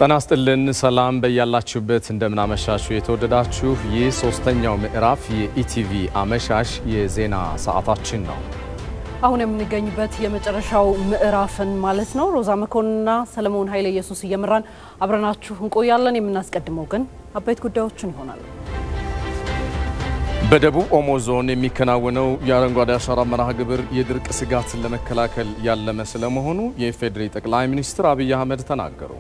ጤና ይስጥልን ሰላም በያላችሁበት እንደምናመሻችሁ የተወደዳችሁ ይህ ሶስተኛው ምዕራፍ የኢቲቪ አመሻሽ የዜና ሰዓታችን ነው። አሁን የምንገኝበት የመጨረሻው ምዕራፍን ማለት ነው። ሮዛ መኮንንና ሰለሞን ኃይለ ኢየሱስ እየመራን አብረናችሁ እንቆያለን። የምናስቀድመው ግን አበይት ጉዳዮችን ይሆናል። በደቡብ ኦሞ ዞን የሚከናወነው የአረንጓዴ አሻራ መርሃ ግብር የድርቅ ስጋትን ለመከላከል ያለመ ስለመሆኑ የኢፌዴሪ ጠቅላይ ሚኒስትር አብይ አህመድ ተናገሩ።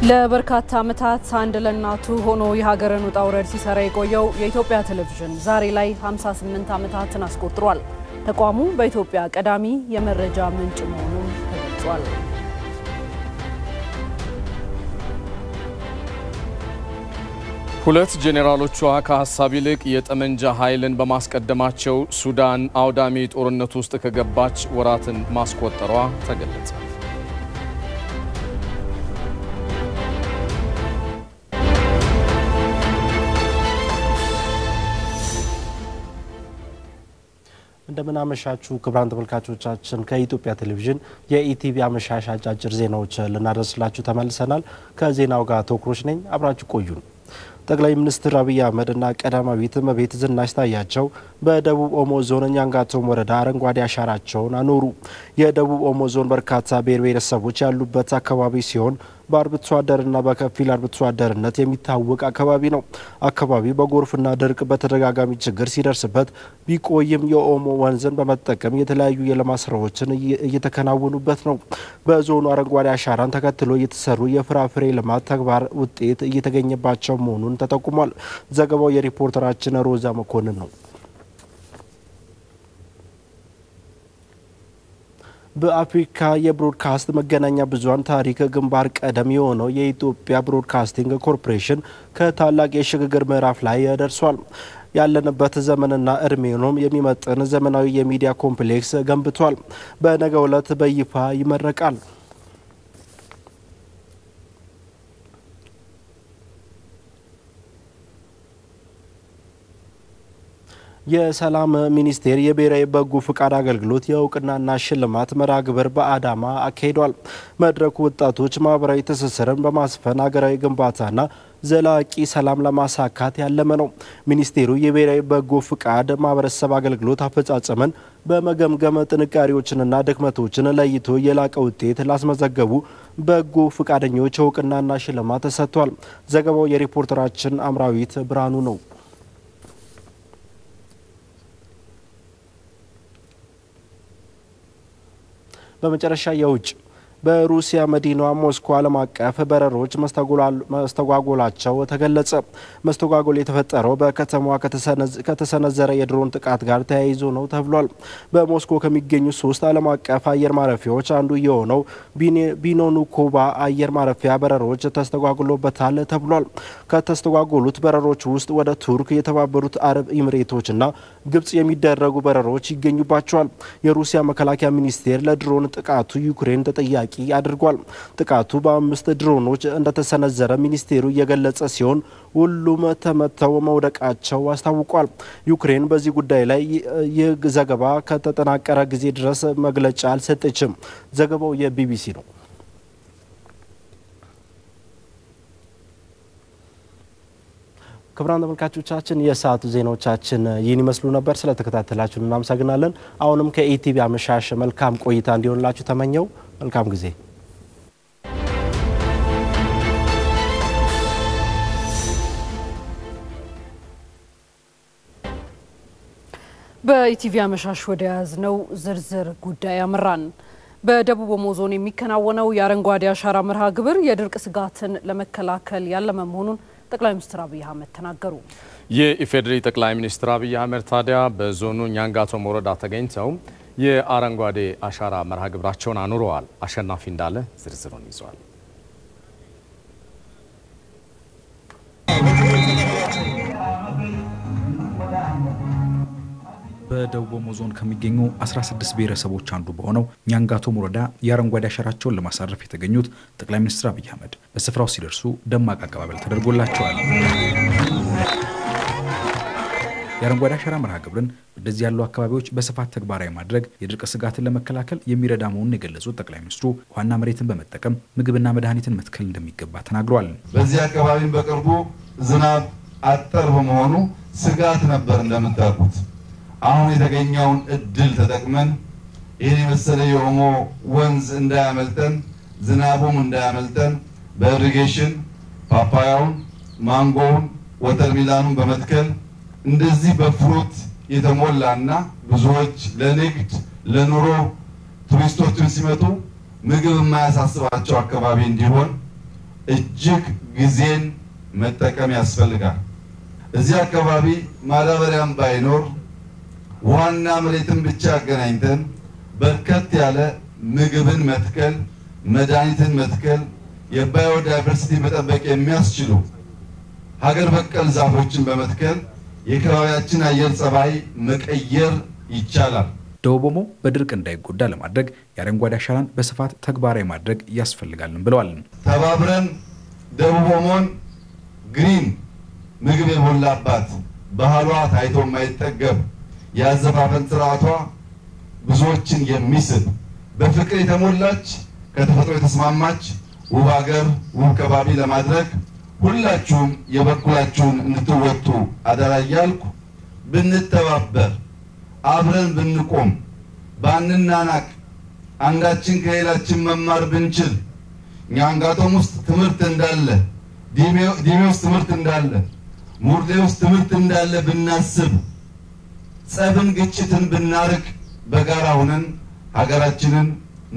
ለበርካታ ዓመታት አንድ ለናቱ ሆኖ የሀገርን ውጣ ውረድ ሲሰራ የቆየው የኢትዮጵያ ቴሌቪዥን ዛሬ ላይ 58 ዓመታትን አስቆጥሯል። ተቋሙ በኢትዮጵያ ቀዳሚ የመረጃ ምንጭ መሆኑን ተገልጿል። ሁለት ጄኔራሎቿ ከሐሳብ ይልቅ የጠመንጃ ኃይልን በማስቀደማቸው ሱዳን አውዳሚ ጦርነት ውስጥ ከገባች ወራትን ማስቆጠሯ ተገለጸ። እንደምናመሻችሁ ክቡራን ተመልካቾቻችን ከኢትዮጵያ ቴሌቪዥን የኢቲቪ አመሻሽ አጫጭር ዜናዎች ልናደርስላችሁ ተመልሰናል። ከዜናው ጋር ተወክሮሽ ነኝ። አብራችሁ ቆዩን። ጠቅላይ ሚኒስትር አብይ አህመድ እና ቀዳማዊት እመቤት ዝናሽ ታያቸው በደቡብ ኦሞ ዞን ኛንጋቶም ወረዳ አረንጓዴ አሻራቸውን አኖሩ። የደቡብ ኦሞ ዞን በርካታ ብሔር ብሔረሰቦች ያሉበት አካባቢ ሲሆን በአርብቶ አደርና በከፊል አርብቶ አደርነት የሚታወቅ አካባቢ ነው። አካባቢው በጎርፍና ድርቅ በተደጋጋሚ ችግር ሲደርስበት ቢቆይም የኦሞ ወንዝን በመጠቀም የተለያዩ የልማት ስራዎችን እየተከናወኑበት ነው። በዞኑ አረንጓዴ አሻራን ተከትሎ የተሰሩ የፍራፍሬ ልማት ተግባር ውጤት እየተገኘባቸው መሆኑን ተጠቁሟል። ዘገባው የሪፖርተራችን ሮዛ መኮንን ነው። በአፍሪካ የብሮድካስት መገናኛ ብዙሃን ታሪክ ግንባር ቀደም የሆነው የኢትዮጵያ ብሮድካስቲንግ ኮርፖሬሽን ከታላቅ የሽግግር ምዕራፍ ላይ ደርሷል። ያለንበት ዘመንና እድሜውንም የሚመጥን ዘመናዊ የሚዲያ ኮምፕሌክስ ገንብቷል። በነገው ዕለት በይፋ ይመረቃል። የሰላም ሚኒስቴር የብሔራዊ በጎ ፍቃድ አገልግሎት የእውቅናና ሽልማት መርሃ ግብር በአዳማ አካሂዷል። መድረኩ ወጣቶች ማህበራዊ ትስስርን በማስፈን ሀገራዊ ግንባታና ዘላቂ ሰላም ለማሳካት ያለመ ነው። ሚኒስቴሩ የብሔራዊ በጎ ፍቃድ ማህበረሰብ አገልግሎት አፈጻጸምን በመገምገም ጥንካሬዎችንና ድክመቶችን ለይቶ የላቀ ውጤት ላስመዘገቡ በጎ ፍቃደኞች እውቅናና ሽልማት ተሰጥቷል። ዘገባው የሪፖርተራችን አምራዊት ብርሃኑ ነው። በመጨረሻ የውጭ በሩሲያ መዲናዋ ሞስኮ ዓለም አቀፍ በረሮች መስተጓጎላቸው ተገለጸ። መስተጓጎል የተፈጠረው በከተማዋ ከተሰነዘረ የድሮን ጥቃት ጋር ተያይዞ ነው ተብሏል። በሞስኮ ከሚገኙ 3 ዓለም አቀፍ አየር ማረፊያዎች አንዱ የሆነው ቢኖኑኮቫ አየር ማረፊያ በረሮች ተስተጓጉሎበታል ተብሏል። ከተስተጓጎሉት በረሮች ውስጥ ወደ ቱርክ፣ የተባበሩት አረብ ኤሚሬቶችና ግብጽ የሚደረጉ በረሮች ይገኙባቸዋል። የሩሲያ መከላከያ ሚኒስቴር ለድሮን ጥቃቱ ዩክሬን ተጠያቂ አድርጓል። ጥቃቱ በ5 ድሮኖች እንደተሰነዘረ ሚኒስቴሩ የገለጸ ሲሆን ሁሉም ተመተው መውደቃቸው አስታውቋል። ዩክሬን በዚህ ጉዳይ ላይ ይህ ዘገባ ከተጠናቀረ ጊዜ ድረስ መግለጫ አልሰጠችም። ዘገባው የቢቢሲ ነው። ክቡራን ተመልካቾቻችን የሰዓቱ ዜናዎቻችን ይህን ይመስሉ ነበር። ስለተከታተላችሁን እናመሰግናለን። አሁንም ከኢቲቪ አመሻሽ መልካም ቆይታ እንዲሆንላችሁ ተመኘው። መልካም ጊዜ። በኢቲቪ አመሻሽ ወደ ያዝነው ዝርዝር ጉዳይ አመራን። በደቡብ ኦሞ ዞን የሚከናወነው የአረንጓዴ አሻራ መርሃ ግብር የድርቅ ስጋትን ለመከላከል ያለመ መሆኑን ጠቅላይ ሚኒስትር አብይ አህመድ ተናገሩ። የኢፌዴሪ ጠቅላይ ሚኒስትር አብይ አህመድ ታዲያ በዞኑ ኛንጋቶም ወረዳ ተገኝተው የአረንጓዴ አሻራ መርሃ ግብራቸውን አኑረዋል። አሸናፊ እንዳለ ዝርዝሩን ይዟል። በደቡብ ኦሞ ዞን ከሚገኙ 16 ብሔረሰቦች አንዱ በሆነው ኛንጋቶም ወረዳ የአረንጓዴ አሻራቸውን ለማሳረፍ የተገኙት ጠቅላይ ሚኒስትር አብይ አህመድ በስፍራው ሲደርሱ ደማቅ አቀባበል ተደርጎላቸዋል። የአረንጓዴ አሻራ መርሃ ግብርን እንደዚህ ያሉ አካባቢዎች በስፋት ተግባራዊ ማድረግ የድርቅ ስጋትን ለመከላከል የሚረዳ መሆኑን የገለጹት ጠቅላይ ሚኒስትሩ ውሃና መሬትን በመጠቀም ምግብና መድኃኒትን መትከል እንደሚገባ ተናግረዋል። በዚህ አካባቢም በቅርቡ ዝናብ አጠር በመሆኑ ስጋት ነበር እንደምታውቁት። አሁን የተገኘውን እድል ተጠቅመን ይህን የመሰለ የኦሞ ወንዝ እንዳያመልጠን ዝናቡም እንዳያመልጠን በኢሪጌሽን ፓፓያውን፣ ማንጎውን፣ ወተርሚላኑን በመትከል እንደዚህ በፍሩት የተሞላና ብዙዎች ለንግድ ለኑሮ ቱሪስቶችን ሲመጡ ምግብ የማያሳስባቸው አካባቢ እንዲሆን እጅግ ጊዜን መጠቀም ያስፈልጋል። እዚህ አካባቢ ማዳበሪያም ባይኖር ውሃና መሬትን ብቻ አገናኝተን በርከት ያለ ምግብን መትከል፣ መድኃኒትን መትከል፣ የባዮዳይቨርሲቲ መጠበቅ የሚያስችሉ ሀገር በቀል ዛፎችን በመትከል የከባቢያችን አየር ጸባይ መቀየር ይቻላል። ደቡብ ኦሞ በድርቅ እንዳይጎዳ ለማድረግ የአረንጓዴ አሻራን በስፋት ተግባራዊ ማድረግ ያስፈልጋልን ብለዋል። ተባብረን ደቡብ ኦሞን ግሪን ምግብ የሞላባት ባህሏ ታይቶ የማይጠገብ ያዘፋፈን ስርዓቷ ብዙዎችን የሚስብ በፍቅር የተሞላች ከተፈጥሮ የተስማማች ውብ ሀገር ውብ ከባቢ ለማድረግ ሁላችሁም የበኩላችሁን እንድትወጡ አደራ እያልኩ ብንተባበር አብረን ብንቆም ባንናናቅ አንዳችን ከሌላችን መማር ብንችል ኛንጋቶም ውስጥ ትምህርት እንዳለ ዲሜ ውስጥ ትምህርት እንዳለ ሙርሌ ውስጥ ትምህርት እንዳለ ብናስብ ጸብን ግጭትን ብናርቅ በጋራ ሆነን ሀገራችንን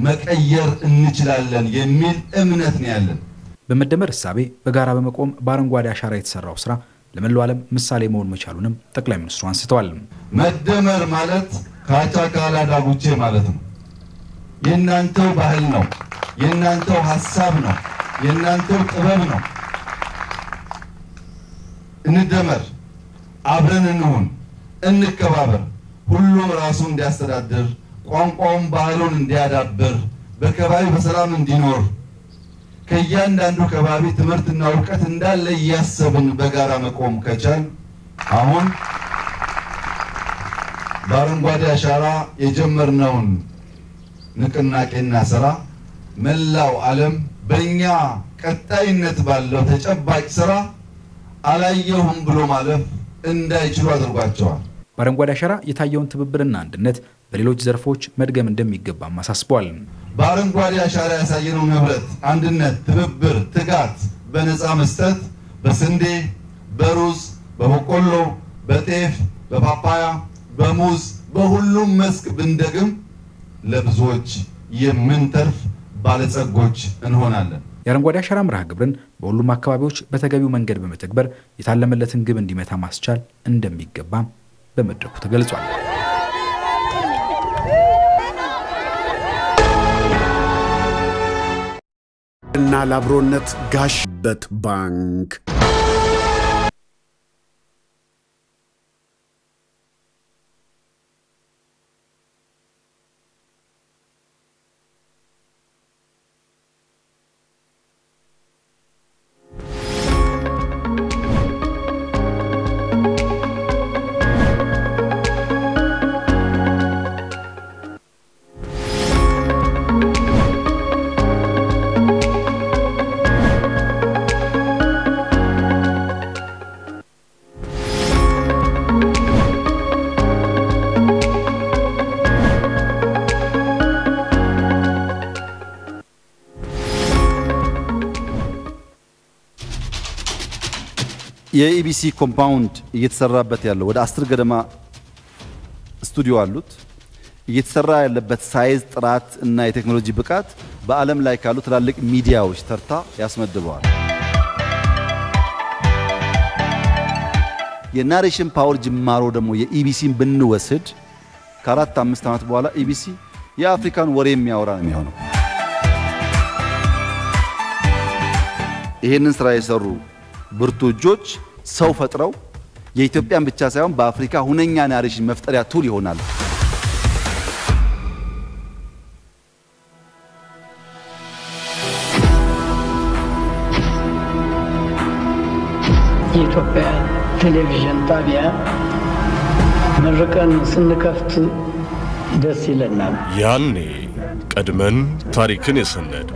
መቀየር እንችላለን የሚል እምነት ነው ያለን። በመደመር እሳቤ በጋራ በመቆም በአረንጓዴ አሻራ የተሰራው ስራ ለመላው ዓለም ምሳሌ መሆን መቻሉንም ጠቅላይ ሚኒስትሩ አንስተዋል። መደመር ማለት ካቻ ካላ ዳጉቼ ማለት ነው። የእናንተው ባህል ነው፣ የእናንተው ሐሳብ ነው፣ የእናንተው ጥበብ ነው። እንደመር፣ አብረን እንሁን፣ እንከባበር። ሁሉም ራሱን እንዲያስተዳድር ቋንቋውን ባህሉን እንዲያዳብር በከባቢ በሰላም እንዲኖር ከእያንዳንዱ ከባቢ ትምህርትና እውቀት እንዳለ እያሰብን በጋራ መቆም ከቻል አሁን በአረንጓዴ አሻራ የጀመርነውን ንቅናቄና ስራ መላው ዓለም በእኛ ቀጣይነት ባለው ተጨባጭ ስራ አላየሁም ብሎ ማለፍ እንዳይችሉ አድርጓቸዋል። በአረንጓዴ አሻራ የታየውን ትብብርና አንድነት በሌሎች ዘርፎች መድገም እንደሚገባም አሳስበዋል። በአረንጓዴ አሻራ ያሳየነው ህብረት፣ አንድነት፣ ትብብር፣ ትጋት በነፃ መስጠት በስንዴ፣ በሩዝ፣ በበቆሎ፣ በጤፍ፣ በፓፓያ፣ በሙዝ በሁሉም መስክ ብንደግም ለብዙዎች የምንተርፍ ባለጸጎች እንሆናለን። የአረንጓዴ አሻራ መርሃ ግብርን በሁሉም አካባቢዎች በተገቢው መንገድ በመተግበር የታለመለትን ግብ እንዲመታ ማስቻል እንደሚገባ በመድረኩ ተገልጿል። እና ለአብሮነት ጋሽበት ባንክ የኢቢሲ ኮምፓውንድ እየተሰራበት ያለው ወደ 10 ገደማ ስቱዲዮ አሉት። እየተሰራ ያለበት ሳይዝ፣ ጥራት እና የቴክኖሎጂ ብቃት በዓለም ላይ ካሉ ትላልቅ ሚዲያዎች ተርታ ያስመድበዋል። የናሬሽን ፓወር ጅማሮ ደግሞ የኢቢሲን ብንወስድ ከ4-5 ዓመት በኋላ ኢቢሲ የአፍሪካን ወሬ የሚያወራ ነው የሚሆነው። ይሄንን ስራ የሰሩ ብርቱ እጆች ሰው ፈጥረው የኢትዮጵያን ብቻ ሳይሆን በአፍሪካ ሁነኛ ናሬሽን መፍጠሪያ ቱል ይሆናል። የኢትዮጵያ ቴሌቪዥን ጣቢያ መርቀን ስንከፍት ደስ ይለናል። ያኔ ቀድመን ታሪክን የሰነድ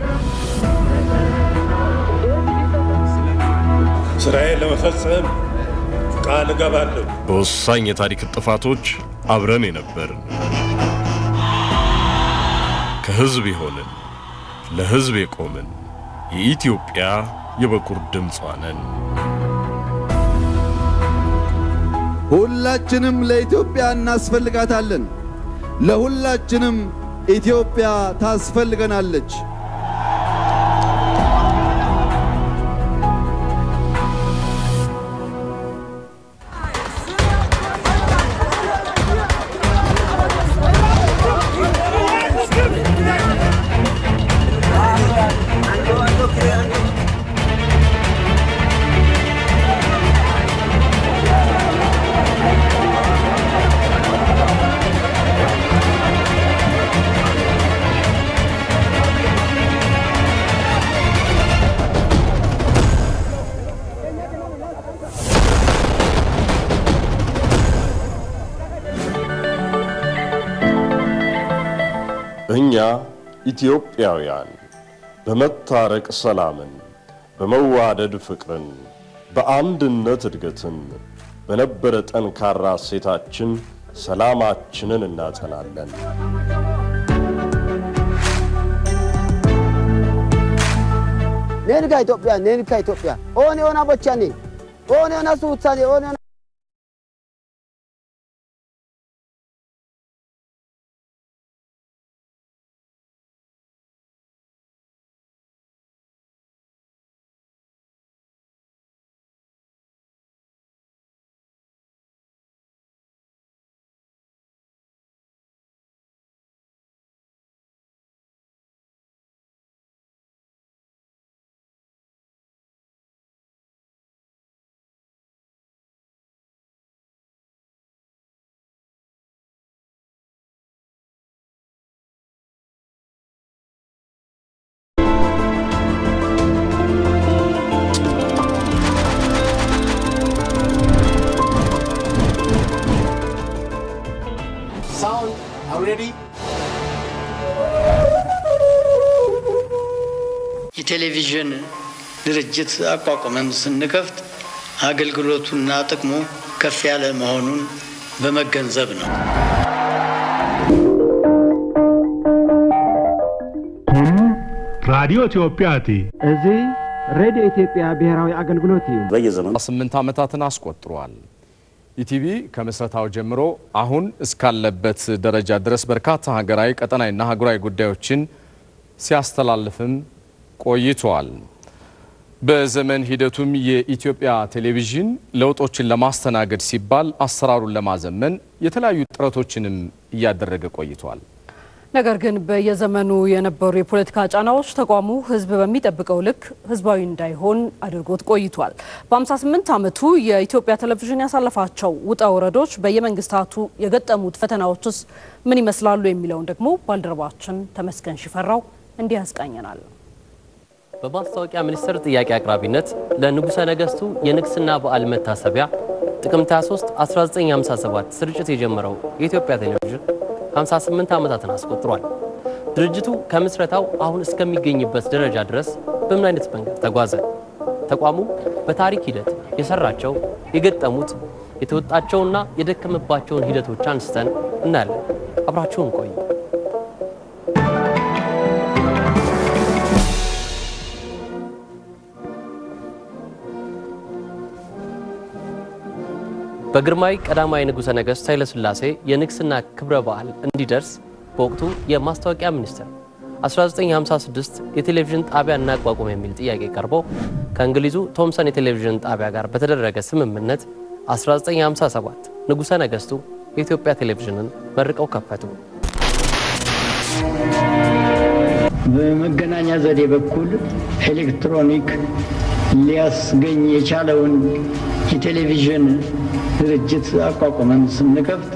ስራዬን ለመፈጸም ቃል እገባለሁ። በወሳኝ የታሪክ ጥፋቶች አብረን የነበርን ከህዝብ የሆንን ለህዝብ የቆምን የኢትዮጵያ የበኩር ድምጿ ነን። ሁላችንም ለኢትዮጵያ እናስፈልጋታለን። ለሁላችንም ኢትዮጵያ ታስፈልገናለች። እኛ ኢትዮጵያውያን በመታረቅ ሰላምን፣ በመዋደድ ፍቅርን፣ በአንድነት እድገትን፣ በነበረ ጠንካራ ሴታችን ሰላማችንን እናጸናለን። ኔንካ ኢትዮጵያ ኦኔ ኦና ቦቻኔ ኦኔ ኦና ሱታኔ ኦኔ Sound, are ready? የቴሌቪዥን ድርጅት አቋቁመን ስንከፍት አገልግሎቱና ጥቅሙ ከፍ ያለ መሆኑን በመገንዘብ ነው። ራዲዮ ኢትዮጵያቲ እዚህ ሬዲዮ ኢትዮጵያ ብሔራዊ አገልግሎት እዩ። በየዘመኑ 8 ዓመታትን አስቆጥሯል። ኢቲቪ ከምስረታው ጀምሮ አሁን እስካለበት ደረጃ ድረስ በርካታ ሀገራዊ ቀጠናዊና ሀገራዊ ጉዳዮችን ሲያስተላልፍም ቆይቷል። በዘመን ሂደቱም የኢትዮጵያ ቴሌቪዥን ለውጦችን ለማስተናገድ ሲባል አሰራሩን ለማዘመን የተለያዩ ጥረቶችንም እያደረገ ቆይቷል። ነገር ግን በየዘመኑ የነበሩ የፖለቲካ ጫናዎች ተቋሙ ህዝብ በሚጠብቀው ልክ ህዝባዊ እንዳይሆን አድርጎት ቆይቷል። በ58 ዓመቱ የኢትዮጵያ ቴሌቪዥን ያሳለፋቸው ውጣ ወረዶች በየመንግስታቱ የገጠሙት ፈተናዎችስ ምን ይመስላሉ የሚለውን ደግሞ ባልደረባችን ተመስገን ሽፈራው እንዲህ ያስቃኘናል። በማስታወቂያ ሚኒስቴር ጥያቄ አቅራቢነት ለንጉሠ ነገሥቱ የንግስና በዓል መታሰቢያ ጥቅምት 23 1957 ስርጭት የጀመረው የኢትዮጵያ ቴሌቪዥን 58 ዓመታትን አስቆጥሯል። ድርጅቱ ከምስረታው አሁን እስከሚገኝበት ደረጃ ድረስ በምን አይነት መንገድ ተጓዘ? ተቋሙ በታሪክ ሂደት የሰራቸው የገጠሙት የተወጣቸውና የደከመባቸውን ሂደቶች አንስተን እናያለን። አብራችሁን ቆዩ። በግርማዊ ቀዳማዊ ንጉሠ ነገሥት ኃይለ ሥላሴ የንግስና ክብረ በዓል እንዲደርስ በወቅቱ የማስታወቂያ ሚኒስቴር 1956 የቴሌቪዥን ጣቢያ እናቋቁም የሚል ጥያቄ ቀርቦ ከእንግሊዙ ቶምሰን የቴሌቪዥን ጣቢያ ጋር በተደረገ ስምምነት 1957 ንጉሠ ነገሥቱ የኢትዮጵያ ቴሌቪዥንን መርቀው ከፈቱ። በመገናኛ ዘዴ በኩል ኤሌክትሮኒክ ሊያስገኝ የቻለውን የቴሌቪዥን ድርጅት አቋቁመን ስንከፍት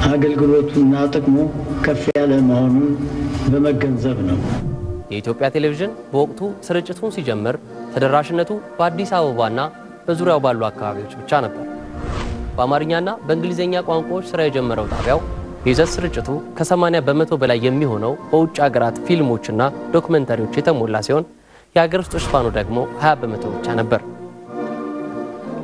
አገልግሎቱና ጥቅሙ ከፍ ያለ መሆኑን በመገንዘብ ነው። የኢትዮጵያ ቴሌቪዥን በወቅቱ ስርጭቱን ሲጀምር ተደራሽነቱ በአዲስ አበባና በዙሪያው ባሉ አካባቢዎች ብቻ ነበር። በአማርኛና በእንግሊዝኛ ቋንቋዎች ስራ የጀመረው ጣቢያው የይዘት ስርጭቱ ከ80 በመቶ በላይ የሚሆነው በውጭ ሀገራት ፊልሞችና ዶክመንታሪዎች የተሞላ ሲሆን የሀገር ውስጥ ሽፋኑ ደግሞ 20 በመቶ ብቻ ነበር።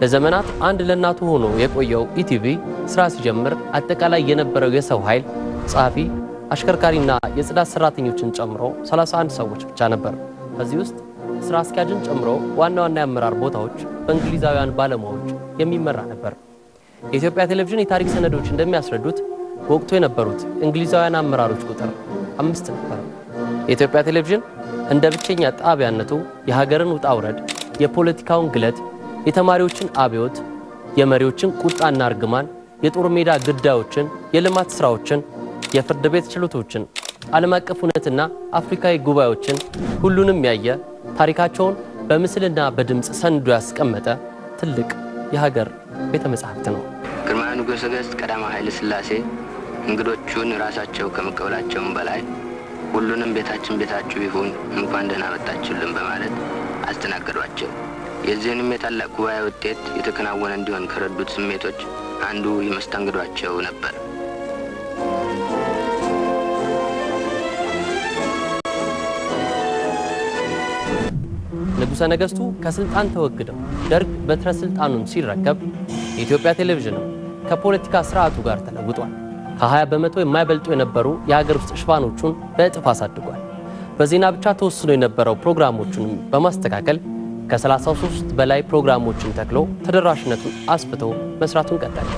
ለዘመናት አንድ ለእናቱ ሆኖ የቆየው ኢቲቪ ስራ ሲጀምር አጠቃላይ የነበረው የሰው ኃይል ጸሐፊ፣ አሽከርካሪና የጽዳት ሰራተኞችን ጨምሮ 31 ሰዎች ብቻ ነበር። ከዚህ ውስጥ ስራ አስኪያጅን ጨምሮ ዋና ዋና የአመራር ቦታዎች በእንግሊዛውያን ባለሙያዎች የሚመራ ነበር። የኢትዮጵያ ቴሌቪዥን የታሪክ ሰነዶች እንደሚያስረዱት በወቅቱ የነበሩት እንግሊዛውያን አመራሮች ቁጥር 5 ነበር። የኢትዮጵያ ቴሌቪዥን እንደ ብቸኛ ጣቢያነቱ የሀገርን ውጣ ውረድ፣ የፖለቲካውን ግለት፣ የተማሪዎችን አብዮት፣ የመሪዎችን ቁጣና እርግማን፣ የጦር ሜዳ ግዳዮችን፣ የልማት ስራዎችን፣ የፍርድ ቤት ችሎቶችን፣ ዓለም አቀፍ እውነትና አፍሪካዊ ጉባኤዎችን ሁሉንም ያየ ታሪካቸውን በምስልና በድምጽ ሰንዶ ያስቀመጠ ትልቅ የሀገር ቤተ መጻሕፍት ነው። ግርማዊ ንጉሠ ነገሥት ቀዳማዊ ኃይለ ሥላሴ እንግዶቹን ራሳቸው ከመቀበላቸውም በላይ ሁሉንም ቤታችሁ ይሁን እንኳን ደህና መጣችሁልን በማለት አስተናገዷቸው። የዚህንም የታላቅ ጉባኤ ውጤት የተከናወነ እንዲሆን ከረዱት ስሜቶች አንዱ የመስተንግዷቸው ነበር። ንጉሠ ነገሥቱ ከስልጣን ተወግደው ደርግ በትረ ስልጣኑን ሲረከብ የኢትዮጵያ ቴሌቪዥን ከፖለቲካ ስርዓቱ ጋር ተለውጧል። ከ20 በመቶ የማይበልጡ የነበሩ የሀገር ውስጥ ሽፋኖቹን በእጥፍ አሳድጓል። በዜና ብቻ ተወስኖ የነበረው ፕሮግራሞቹን በማስተካከል ከ33 በላይ ፕሮግራሞችን ተክሎ ተደራሽነቱን አስፍቶ መስራቱን ቀጠለ።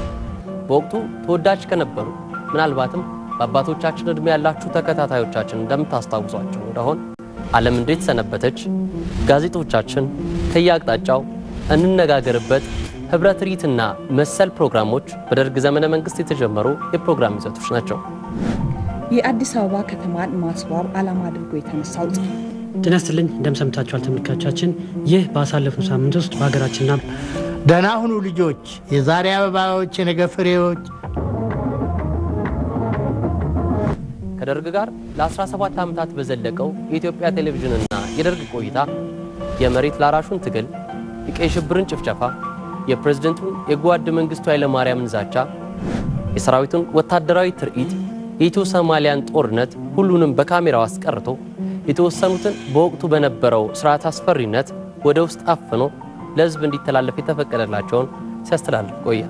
በወቅቱ ተወዳጅ ከነበሩ ምናልባትም በአባቶቻችን እድሜ ያላችሁ ተከታታዮቻችን እንደምታስታውሷቸው እንደሆን ዓለም እንዴት ሰነበተች፣ ጋዜጦቻችን፣ ከየአቅጣጫው እንነጋገርበት፣ ህብረት ሪትና መሰል ፕሮግራሞች በደርግ ዘመነ መንግስት የተጀመሩ የፕሮግራም ይዘቶች ናቸው። የአዲስ አበባ ከተማን ማስዋብ ዓላማ አድርጎ የተነሳው ጤና ይስጥልኝ እንደምሰምታችኋል ተመልካቾቻችን። ይህ ባሳለፍነው ሳምንት ውስጥ በሀገራችንና ደህና ሁኑ ልጆች፣ የዛሬ አበባዎች፣ የነገ ፍሬዎች። ከደርግ ጋር ለ17 ዓመታት በዘለቀው የኢትዮጵያ ቴሌቪዥንና የደርግ ቆይታ የመሬት ላራሹን ትግል፣ የቀይ ሽብርን ጭፍጨፋ፣ የፕሬዝዳንቱን የጓድ መንግስቱ ኃይለማርያምን ዛቻ፣ የሰራዊቱን ወታደራዊ ትርኢት፣ የኢትዮ ሶማሊያን ጦርነት ሁሉንም በካሜራው አስቀርቶ የተወሰኑትን በወቅቱ በነበረው ስርዓት አስፈሪነት ወደ ውስጥ አፍኖ ለህዝብ እንዲተላለፍ የተፈቀደላቸውን ሲያስተላልፍ ቆየ።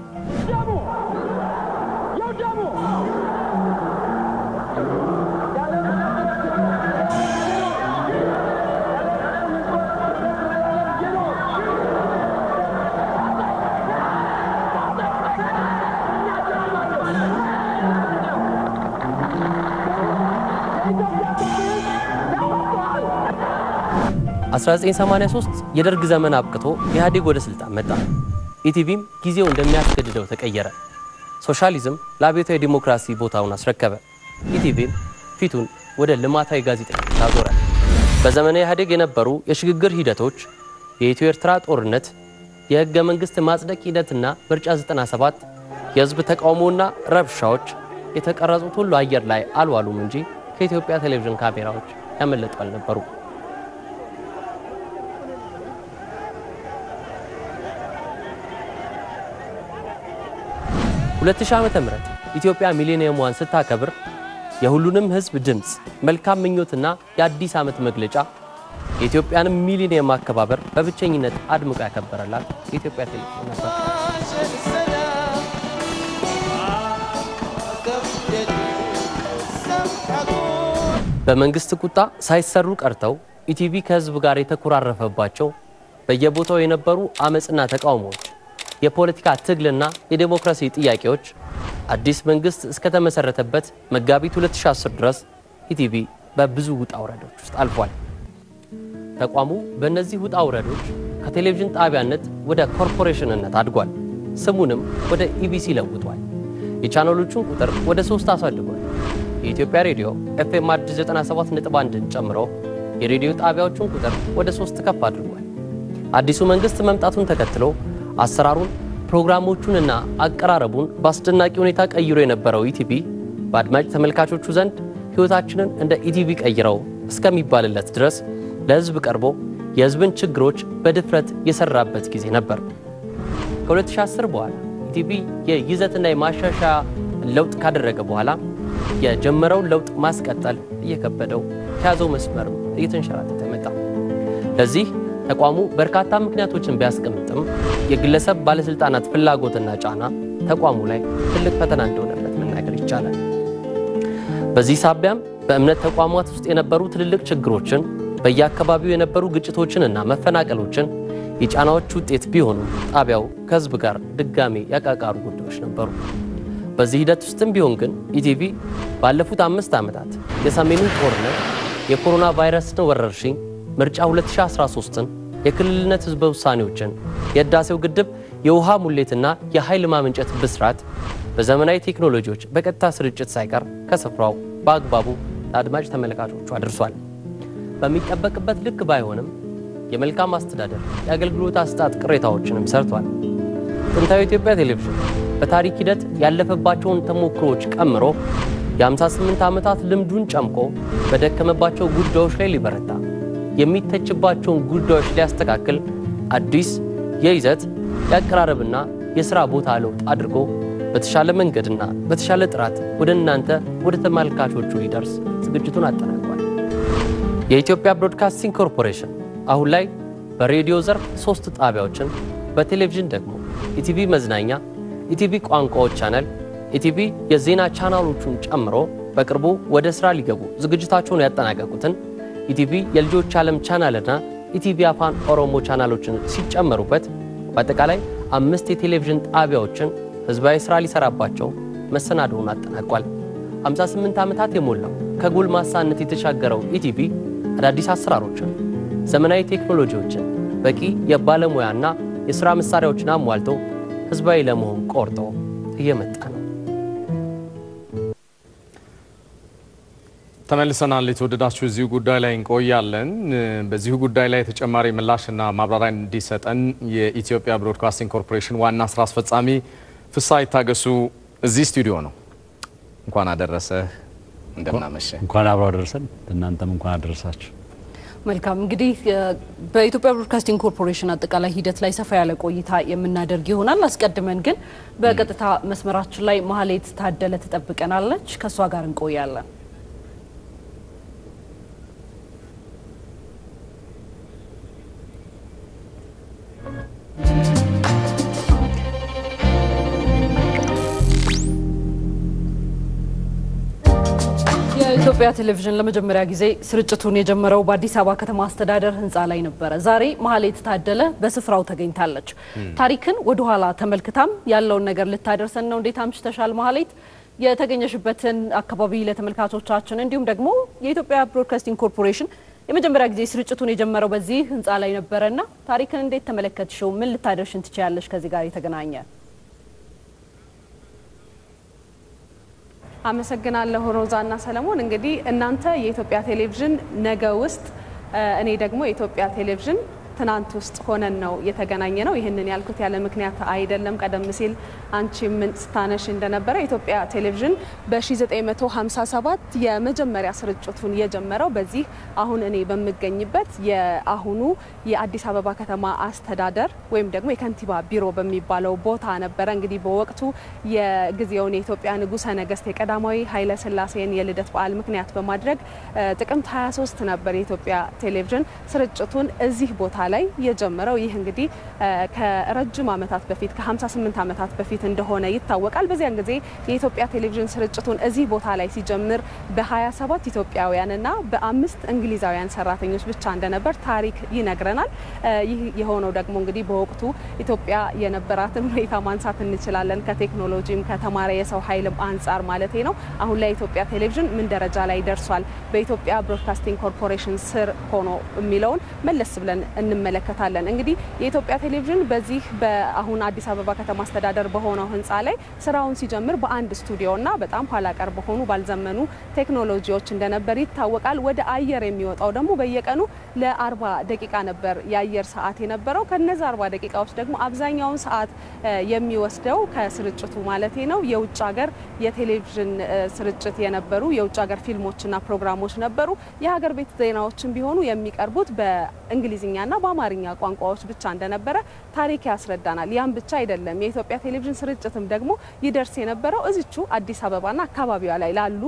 በ1983 የደርግ ዘመን አብቅቶ ኢህአዴግ ወደ ስልጣን መጣ። ኢቲቪም ጊዜው እንደሚያስገድደው ተቀየረ። ሶሻሊዝም ለአብዮታዊ ዲሞክራሲ ቦታውን አስረከበ። ኢቲቪም ፊቱን ወደ ልማታዊ ጋዜጠኝነት አዞረ። በዘመነ ኢህአዴግ የነበሩ የሽግግር ሂደቶች፣ የኢትዮ ኤርትራ ጦርነት፣ የህገ መንግስት ማጽደቅ ሂደትና ምርጫ 97፣ የህዝብ ተቃውሞና ረብሻዎች የተቀረጹት ሁሉ አየር ላይ አልዋሉም እንጂ ከኢትዮጵያ ቴሌቪዥን ካሜራዎች ያመለጡ አልነበሩ። 2000 ዓመተ ምህረት ኢትዮጵያ ሚሊኒየሟን ስታከብር የሁሉንም ህዝብ ድምጽ፣ መልካም ምኞትና የአዲስ ዓመት መግለጫ የኢትዮጵያንም ሚሊኒየም አከባበር በብቸኝነት አድምቆ ያከበረላት የኢትዮጵያ ቴሌቪዥን ነበር። በመንግስት ቁጣ ሳይሰሩ ቀርተው ኢቲቪ ከህዝብ ጋር የተኮራረፈባቸው በየቦታው የነበሩ አመጽና ተቃውሞዎች፣ የፖለቲካ ትግልና የዲሞክራሲ ጥያቄዎች አዲስ መንግስት እስከተመሰረተበት መጋቢት 2010 ድረስ ኢቲቪ በብዙ ውጣ ውረዶች ውስጥ አልፏል። ተቋሙ በእነዚህ ውጣ ውረዶች ከቴሌቪዥን ጣቢያነት ወደ ኮርፖሬሽንነት አድጓል። ስሙንም ወደ ኢቢሲ ለውጧል። የቻናሎቹን ቁጥር ወደ 3 አሳድጓል። የኢትዮጵያ ሬዲዮ ኤፍኤም አዲስ 97.1ን ጨምሮ የሬዲዮ ጣቢያዎቹን ቁጥር ወደ 3 ከፍ አድርጓል። አዲሱ መንግስት መምጣቱን ተከትሎ አሰራሩን፣ ፕሮግራሞቹንና አቀራረቡን በአስደናቂ ሁኔታ ቀይሮ የነበረው ኢቲቪ በአድማጭ ተመልካቾቹ ዘንድ ህይወታችንን እንደ ኢቲቪ ቀይረው እስከሚባልለት ድረስ ለህዝብ ቀርቦ የህዝብን ችግሮች በድፍረት የሰራበት ጊዜ ነበር። ከ2010 በኋላ ኢቲቪ የይዘትና የማሻሻያ ለውጥ ካደረገ በኋላ የጀመረውን ለውጥ ማስቀጠል እየከበደው ከያዘው መስመር እየተንሸራተተ መጣ። ለዚህ ተቋሙ በርካታ ምክንያቶችን ቢያስቀምጥም የግለሰብ ባለስልጣናት ፍላጎትና ጫና ተቋሙ ላይ ትልቅ ፈተና እንደሆነበት መናገር ይቻላል። በዚህ ሳቢያም በእምነት ተቋማት ውስጥ የነበሩ ትልልቅ ችግሮችን፣ በየአካባቢው የነበሩ ግጭቶችንና መፈናቀሎችን የጫናዎች ውጤት ቢሆኑም ጣቢያው ከህዝብ ጋር ድጋሚ ያቃቃሩ ጉዳዮች ነበሩ። በዚህ ሂደት ውስጥም ቢሆን ግን ኢቲቪ ባለፉት 5 ዓመታት የሰሜኑን ጦርነት፣ የኮሮና ቫይረስን ወረርሽኝ፣ ምርጫ 2013ን፣ የክልልነት ህዝበ ውሳኔዎችን፣ የህዳሴው ግድብ የውሃ ሙሌትና የኃይል ማመንጨት ብስራት በዘመናዊ ቴክኖሎጂዎች በቀጥታ ስርጭት ሳይቀር ከስፍራው በአግባቡ ለአድማጭ ተመልካቾቹ አድርሷል። በሚጠበቅበት ልክ ባይሆንም የመልካም አስተዳደር የአገልግሎት አሰጣጥ ቅሬታዎችንም ሰርቷል። ጥንታዊ ኢትዮጵያ ቴሌቪዥን በታሪክ ሂደት ያለፈባቸውን ተሞክሮዎች ቀምሮ የ58 ዓመታት ልምዱን ጨምቆ በደከመባቸው ጉዳዮች ላይ ሊበረታ፣ የሚተችባቸውን ጉዳዮች ሊያስተካክል አዲስ የይዘት የአቀራረብና የሥራ ቦታ ለውጥ አድርጎ በተሻለ መንገድና በተሻለ ጥራት ወደ እናንተ ወደ ተመልካቾቹ ሊደርስ ዝግጅቱን አጠናቋል። የኢትዮጵያ ብሮድካስቲንግ ኮርፖሬሽን አሁን ላይ በሬዲዮ ዘርፍ 3 ጣቢያዎችን፣ በቴሌቪዥን ደግሞ ኢቲቪ መዝናኛ፣ ኢቲቪ ቋንቋዎች ቻናል፣ ኢቲቪ የዜና ቻናሎቹን ጨምሮ በቅርቡ ወደ ስራ ሊገቡ ዝግጅታቸውን ያጠናቀቁትን ኢቲቪ የልጆች ዓለም ቻናልና ኢቲቪ አፋን ኦሮሞ ቻናሎችን ሲጨመሩበት በአጠቃላይ 5 የቴሌቪዥን ጣቢያዎችን ህዝባዊ ስራ ሊሰራባቸው መሰናዶውን አጠናቋል። 58 ዓመታት የሞላው ከጎልማሳነት የተሻገረው ኢቲቪ አዳዲስ አሰራሮችን፣ ዘመናዊ ቴክኖሎጂዎችን፣ በቂ የባለሙያና የሥራ መሳሪያዎችን አሟልቶ ህዝባዊ ለመሆን ቆርጦ እየመጣ ነው። ተመልሰናል። የተወደዳችሁ እዚሁ ጉዳይ ላይ እንቆያለን። በዚሁ ጉዳይ ላይ ተጨማሪ ምላሽና ማብራሪያ እንዲሰጠን የኢትዮጵያ ብሮድካስቲንግ ኮርፖሬሽን ዋና ስራ አስፈጻሚ ፍስሐ ይታገሱ እዚህ ስቱዲዮ ነው። እንኳን አደረሰ። እንደምናመሸ እንኳን አብረው አደረሰን። እናንተም እንኳን አደረሳችሁ። መልካም። እንግዲህ በኢትዮጵያ ብሮድካስቲንግ ኮርፖሬሽን አጠቃላይ ሂደት ላይ ሰፋ ያለ ቆይታ የምናደርግ ይሆናል። አስቀድመን ግን በቀጥታ መስመራችን ላይ ማህሌት ታደለ ተጠብቀናለች። ከሷ ጋር እንቆያለን። የኢትዮጵያ ቴሌቪዥን ለመጀመሪያ ጊዜ ስርጭቱን የጀመረው በአዲስ አበባ ከተማ አስተዳደር ህንፃ ላይ ነበር። ዛሬ ማህሌት ታደለ በስፍራው ተገኝታለች። ታሪክን ወደ ኋላ ተመልክታም ያለውን ነገር ልታደርሰን ነው። እንዴት አምሽተሻል ማህሌት? የተገኘሽበትን አካባቢ ለተመልካቾቻችን እንዲሁም ደግሞ የኢትዮጵያ ብሮድካስቲንግ ኮርፖሬሽን የመጀመሪያ ጊዜ ስርጭቱን የጀመረው በዚህ ህንፃ ላይ ነበርና ታሪክን እንዴት ተመለከትሽው? ምን ልታደርሽን ትችያለሽ ከዚህ ጋር የተገናኘ? አመሰግናለሁ ሮዛና ሰለሞን። እንግዲህ እናንተ የኢትዮጵያ ቴሌቪዥን ነገ ውስጥ እኔ ደግሞ የኢትዮጵያ ቴሌቪዥን ትናንት ውስጥ ሆነን ነው የተገናኘ ነው። ይህንን ያልኩት ያለ ምክንያት አይደለም። ቀደም ሲል አንቺ ምን ስታነሽ እንደነበረ ኢትዮጵያ ቴሌቪዥን በ1957 የመጀመሪያ ስርጭቱን የጀመረው በዚህ አሁን እኔ በመገኝበት የአሁኑ የአዲስ አበባ ከተማ አስተዳደር ወይም ደግሞ የከንቲባ ቢሮ በሚባለው ቦታ ነበረ። እንግዲህ በወቅቱ የጊዜውን የኢትዮጵያ ንጉሠ ነገሥት የቀዳማዊ ኃይለ ሥላሴን የልደት በዓል ምክንያት በማድረግ ጥቅምት 23 ነበር የኢትዮጵያ ቴሌቪዥን ስርጭቱን እዚህ ቦታ ላይ የጀመረው። ይህ እንግዲህ ከረጅም ዓመታት በፊት ከ58 ዓመታት በፊት እንደሆነ ይታወቃል። በዚያን ጊዜ የኢትዮጵያ ቴሌቪዥን ስርጭቱን እዚህ ቦታ ላይ ሲጀምር በ27 ኢትዮጵያውያንና በ5 እንግሊዛውያን ሰራተኞች ብቻ እንደነበር ታሪክ ይነግረናል። ይህ የሆነው ደግሞ እንግዲህ በወቅቱ ኢትዮጵያ የነበራትን ሁኔታ ማንሳት እንችላለን። ከቴክኖሎጂም ከተማረ የሰው ኃይልም አንጻር ማለት ነው። አሁን ላይ ኢትዮጵያ ቴሌቪዥን ምን ደረጃ ላይ ደርሷል፣ በኢትዮጵያ ብሮድካስቲንግ ኮርፖሬሽን ስር ሆኖ የሚለውን መለስ ብለን እንመለከታለን። እንግዲህ የኢትዮጵያ ቴሌቪዥን በዚህ በአሁን አዲስ አበባ ከተማ አስተዳደር በሆነው ህንፃ ላይ ስራውን ሲጀምር በአንድ ስቱዲዮና በጣም ኋላቀር በሆኑ ባልዘመኑ ቴክኖሎጂዎች እንደነበር ይታወቃል። ወደ አየር የሚወጣው ደግሞ በየቀኑ ለ40 ደቂቃ ነበር የአየር ሰዓት የነበረው። ከነዛ 40 ደቂቃዎች ደግሞ አብዛኛውን ሰዓት የሚወስደው ከስርጭቱ ማለት ነው የውጭ ሀገር የቴሌቪዥን ስርጭት የነበሩ የውጭ ሀገር ፊልሞችና ፕሮግራሞች ነበሩ። የሀገር ቤት ዜናዎችን ቢሆኑ የሚቀርቡት በእንግሊዝኛና በአማርኛ ቋንቋዎች ብቻ እንደነበረ ታሪክ ያስረዳናል። ያም ብቻ አይደለም። የኢትዮጵያ ቴሌቪዥን ስርጭትም ደግሞ ይደርስ የነበረው እዚቹ አዲስ አበባና አካባቢዋ ላይ ላሉ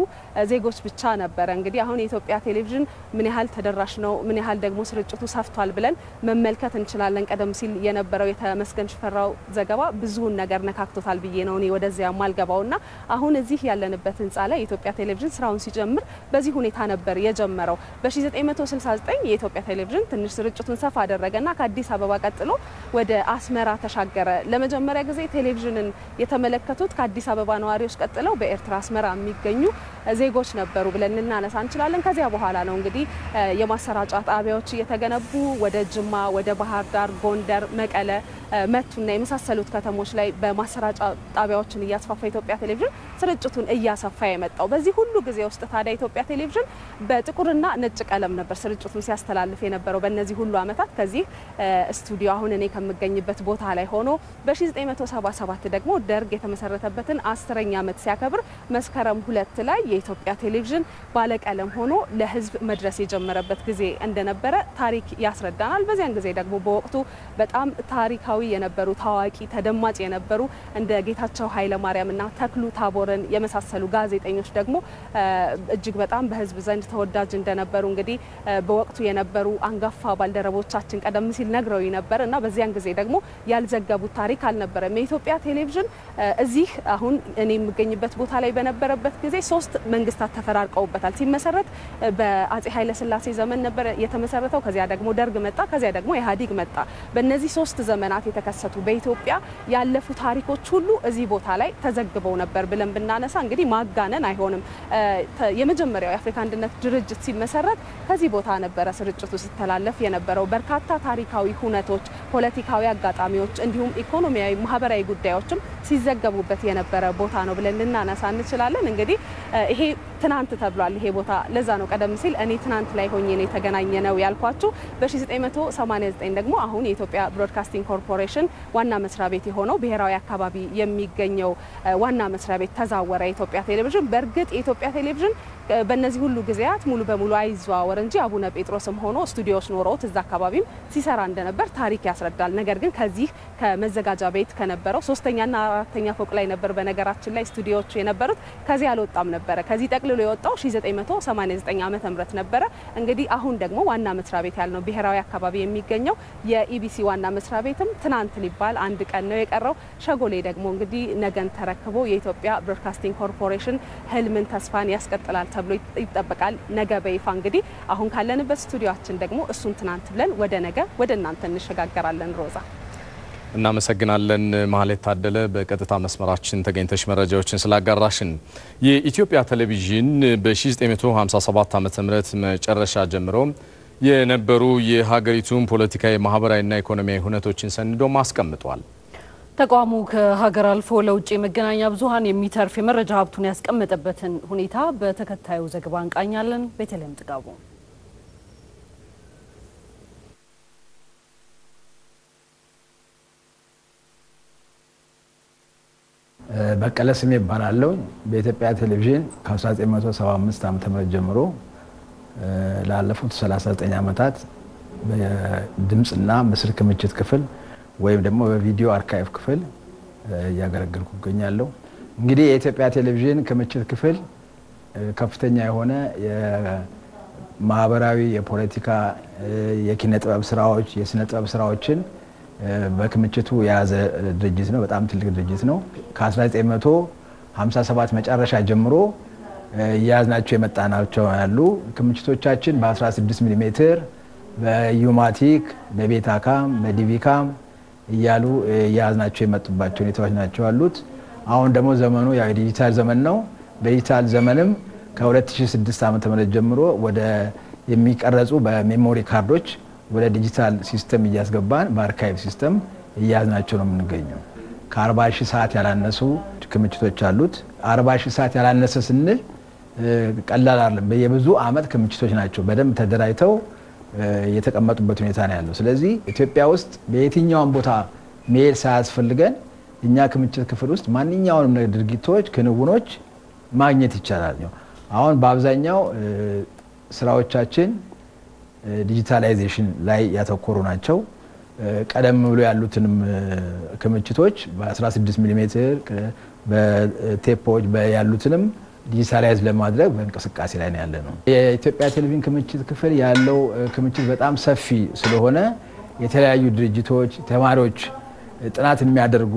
ዜጎች ብቻ ነበረ። እንግዲህ አሁን የኢትዮጵያ ቴሌቪዥን ምን ያህል ተደራሽ ነው፣ ምን ያህል ደግሞ ስርጭቱ ሰፍቷል ብለን መመልከት እንችላለን። ቀደም ሲል የነበረው የተመስገን ሽፈራው ዘገባ ብዙውን ነገር ነካክቶታል ብዬ ነው እኔ ወደዚያ ማልገባውና አሁን እዚህ ያለንበት ህንጻ ላይ የኢትዮጵያ ቴሌቪዥን ስራውን ሲጀምር በዚህ ሁኔታ ነበር የጀመረው። በ1969 የኢትዮጵያ ቴሌቪዥን ትንሽ ስርጭቱን ሰፋ አደረገና ከአዲስ አበባ ቀጥሎ ወደ አስመራ ተሻገረ። ለመጀመሪያ ጊዜ ቴሌቪዥንን የተመለከቱት ከአዲስ አበባ ነዋሪዎች ቀጥለው በኤርትራ አስመራ የሚገኙ ዜጎች ነበሩ ብለን እናነሳ እንችላለን። ከዚያ በኋላ ነው እንግዲህ የማሰራጫ ጣቢያዎች እየተገነቡ ወደ ጅማ፣ ወደ ባህር ዳር፣ ጎንደር፣ መቀለ፣ መቱና የመሳሰሉት ከተሞች ላይ በማሰራጫ ጣቢያዎችን እያስፋፋ ኢትዮጵያ ቴሌቪዥን ስርጭቱን እያሰፋ የመጣው። በዚህ ሁሉ ጊዜ ውስጥ ታዲያ ኢትዮጵያ ቴሌቪዥን በጥቁርና ነጭ ቀለም ነበር ስርጭቱን ሲያስተላልፍ የነበረው በእነዚህ ሁሉ አመታት። ከዚህ ስቱዲዮ አሁን እኔ ከምገኝበት ቦታ ላይ ሆኖ በ1977 ደግሞ ደርግ የተመሰረተበትን 10ኛ ዓመት ሲያከብር መስከረም 2 ላይ የኢትዮጵያ ቴሌቪዥን ባለቀለም ሆኖ ለህዝብ መድረስ የጀመረበት ጊዜ እንደነበረ ታሪክ ያስረዳናል። በዚያን ጊዜ ደግሞ በወቅቱ በጣም ታሪካዊ የነበሩ ታዋቂ ተደማጭ የነበሩ እንደ ጌታቸው ኃይለ ማርያምና ተክሉ ታቦርን የመሳሰሉ ጋዜጠኞች ደግሞ እጅግ በጣም በህዝብ ዘንድ ተወዳጅ እንደነበሩ እንግዲህ በወቅቱ የነበሩ አንጋፋ ባልደረቦቻችን ቀደም ሲል ነግረው ነበር እና በዚያን ጊዜ ደግሞ ያልዘገቡት ታሪክ አልነበረም። የኢትዮጵያ ቴሌቪዥን እዚህ አሁን እኔ የምገኝበት ቦታ ላይ በነበረበት ጊዜ 3 መንግስታት ተፈራርቀውበታል። ሲመሰረት በአጼ ኃይለ ሥላሴ ዘመን ነበር የተመሰረተው። ከዚያ ደግሞ ደርግ መጣ። ከዚያ ደግሞ ኢህአዴግ መጣ። በእነዚህ 3 ዘመናት የተከሰቱ በኢትዮጵያ ያለፉ ታሪኮች ሁሉ እዚህ ቦታ ላይ ተዘግበው ነበር ብለን ብናነሳ እንግዲህ ማጋነን አይሆንም። የመጀመሪያው የአፍሪካ አንድነት ድርጅት ሲመሰረት ከዚህ ቦታ ነበረ ስርጭቱ ሲተላለፍ የነበረው። በርካታ ታሪካዊ ሁነቶች፣ ፖለቲካዊ አጋጣሚዎች እንዲሁም ኢኮኖሚያዊ፣ ማህበራዊ ጉዳዮችም ሲዘገቡበት የነበረ ቦታ ነው ብለን ልናነሳ እንችላለን። እንግዲህ ይሄ ትናንት ተብሏል ይሄ ቦታ። ለዛ ነው ቀደም ሲል እኔ ትናንት ላይ ሆኜ ነው የተገናኘ ነው ያልኳችሁ። በ1989 ደግሞ አሁን የኢትዮጵያ ብሮድካስቲንግ ኮርፖሬሽን ዋና መስሪያ ቤት የሆነው ብሔራዊ አካባቢ የሚገኘው ዋና መስሪያ ቤት ተዛወረ የኢትዮጵያ ቴሌቪዥን። በእርግጥ የኢትዮጵያ ቴሌቪዥን በእነዚህ ሁሉ ጊዜያት ሙሉ በሙሉ አይዘዋወር እንጂ አቡነ ጴጥሮስም ሆኖ ስቱዲዮስ ኖሮት እዛ አካባቢም ሲሰራ እንደነበር ታሪክ ያስረዳል። ነገር ግን ከዚህ ከመዘጋጃ ቤት ከነበረው 3ኛና 4ኛ ፎቅ ላይ ነበር በነገራችን ላይ ስቱዲዮቹ የነበሩት። ከዚህ አልወጣም ነበረ። ከዚህ ጠቅልሎ የወጣው 1989 ዓመተ ምህረት ነበረ። እንግዲህ አሁን ደግሞ ዋና መስሪያ ቤት ያልነው ብሔራዊ አካባቢ የሚገኘው የኢቢሲ ዋና መስሪያ ቤትም ትናንት ሊባል አንድ ቀን ነው የቀረው። ሸጎሌ ደግሞ እንግዲህ ነገን ተረክቦ የኢትዮጵያ ብሮድካስቲንግ ኮርፖሬሽን ህልምን ተስፋን ያስቀጥላል ተብሎ ይጠበቃል። ነገ በይፋ እንግዲህ አሁን ካለንበት ስቱዲዮአችን ደግሞ እሱን ትናንት ብለን ወደ ነገ ወደ እናንተ እንሸጋገራለን። ሮዛ እናመሰግናለን። ማህሌት ታደለ በቀጥታ መስመራችን ተገኝተሽ መረጃዎችን ስላጋራሽን። የኢትዮጵያ ቴሌቪዥን በ1957 ዓመተ ምህረት መጨረሻ ጀምሮ የነበሩ የሀገሪቱን ፖለቲካዊ፣ ማህበራዊና ኢኮኖሚያዊ ሁነቶችን ሰንዶም አስቀምጧል። ተቋሙ ከሀገር አልፎ ለውጭ የመገናኛ ብዙሃን የሚተርፍ የመረጃ ሀብቱን ያስቀመጠበትን ሁኔታ በተከታዩ ዘገባ እንቃኛለን። ቤተልሔም ጥጋቡ በቀለ ስሜ ይባላለሁ። በኢትዮጵያ ቴሌቪዥን ከ1975 ዓ.ም ጀምሮ ላለፉት 39 ዓመታት በድምጽና ምስል ክምችት ክፍል ወይም ደግሞ በቪዲዮ አርካይቭ ክፍል እያገለገልኩ እገኛለሁ። እንግዲህ የኢትዮጵያ ቴሌቪዥን ክምችት ክፍል ከፍተኛ የሆነ የማህበራዊ፣ የፖለቲካ፣ የኪነ ጥበብ ስራዎች፣ የስነ ጥበብ ስራዎችን በክምችቱ የያዘ ድርጅት ነው። በጣም ትልቅ ድርጅት ነው። ከ1957 መጨረሻ ጀምሮ እያያዝናቸው የመጣናቸው ያሉ ክምችቶቻችን በ16 ሚሊ ሜትር በዩማቲክ፣ በቤታካም፣ በዲቪካም እያሉ እያያዝናቸው የመጡባቸው ሁኔታዎች ናቸው ያሉት። አሁን ደግሞ ዘመኑ ያው የዲጂታል ዘመን ነው። በዲጂታል ዘመንም ከ2006 ዓ.ም ጀምሮ ወደ የሚቀረጹ በሜሞሪ ካርዶች ወደ ዲጂታል ሲስተም እያስገባን በአርካይቭ ሲስተም እያያዝናቸው ነው የምንገኘው። ከ40,000 ሰዓት ያላነሱ ክምችቶች አሉት። 40,000 ሰዓት ያላነሰ ስንል ቀላል አይደለም። በየብዙ አመት ክምችቶች ናቸው በደንብ ተደራጅተው የተቀመጡበት ሁኔታ ነው ያለው። ስለዚህ ኢትዮጵያ ውስጥ በየትኛውም ቦታ መሄድ ሳያስፈልገን እኛ ክምችት ክፍል ውስጥ ማንኛውንም ድርጊቶች፣ ክንውኖች ማግኘት ይቻላል። አሁን በአብዛኛው ስራዎቻችን ዲጂታላይዜሽን ላይ ያተኮሩ ናቸው። ቀደም ብሎ ያሉትንም ክምችቶች በ16 ሚሊ ሜትር በቴፖች ያሉትንም ዲጂታላይዝ ለማድረግ በእንቅስቃሴ ላይ ነው ያለነው። የኢትዮጵያ ቴሌቪዥን ክምችት ክፍል ያለው ክምችት በጣም ሰፊ ስለሆነ የተለያዩ ድርጅቶች፣ ተማሪዎች፣ ጥናት የሚያደርጉ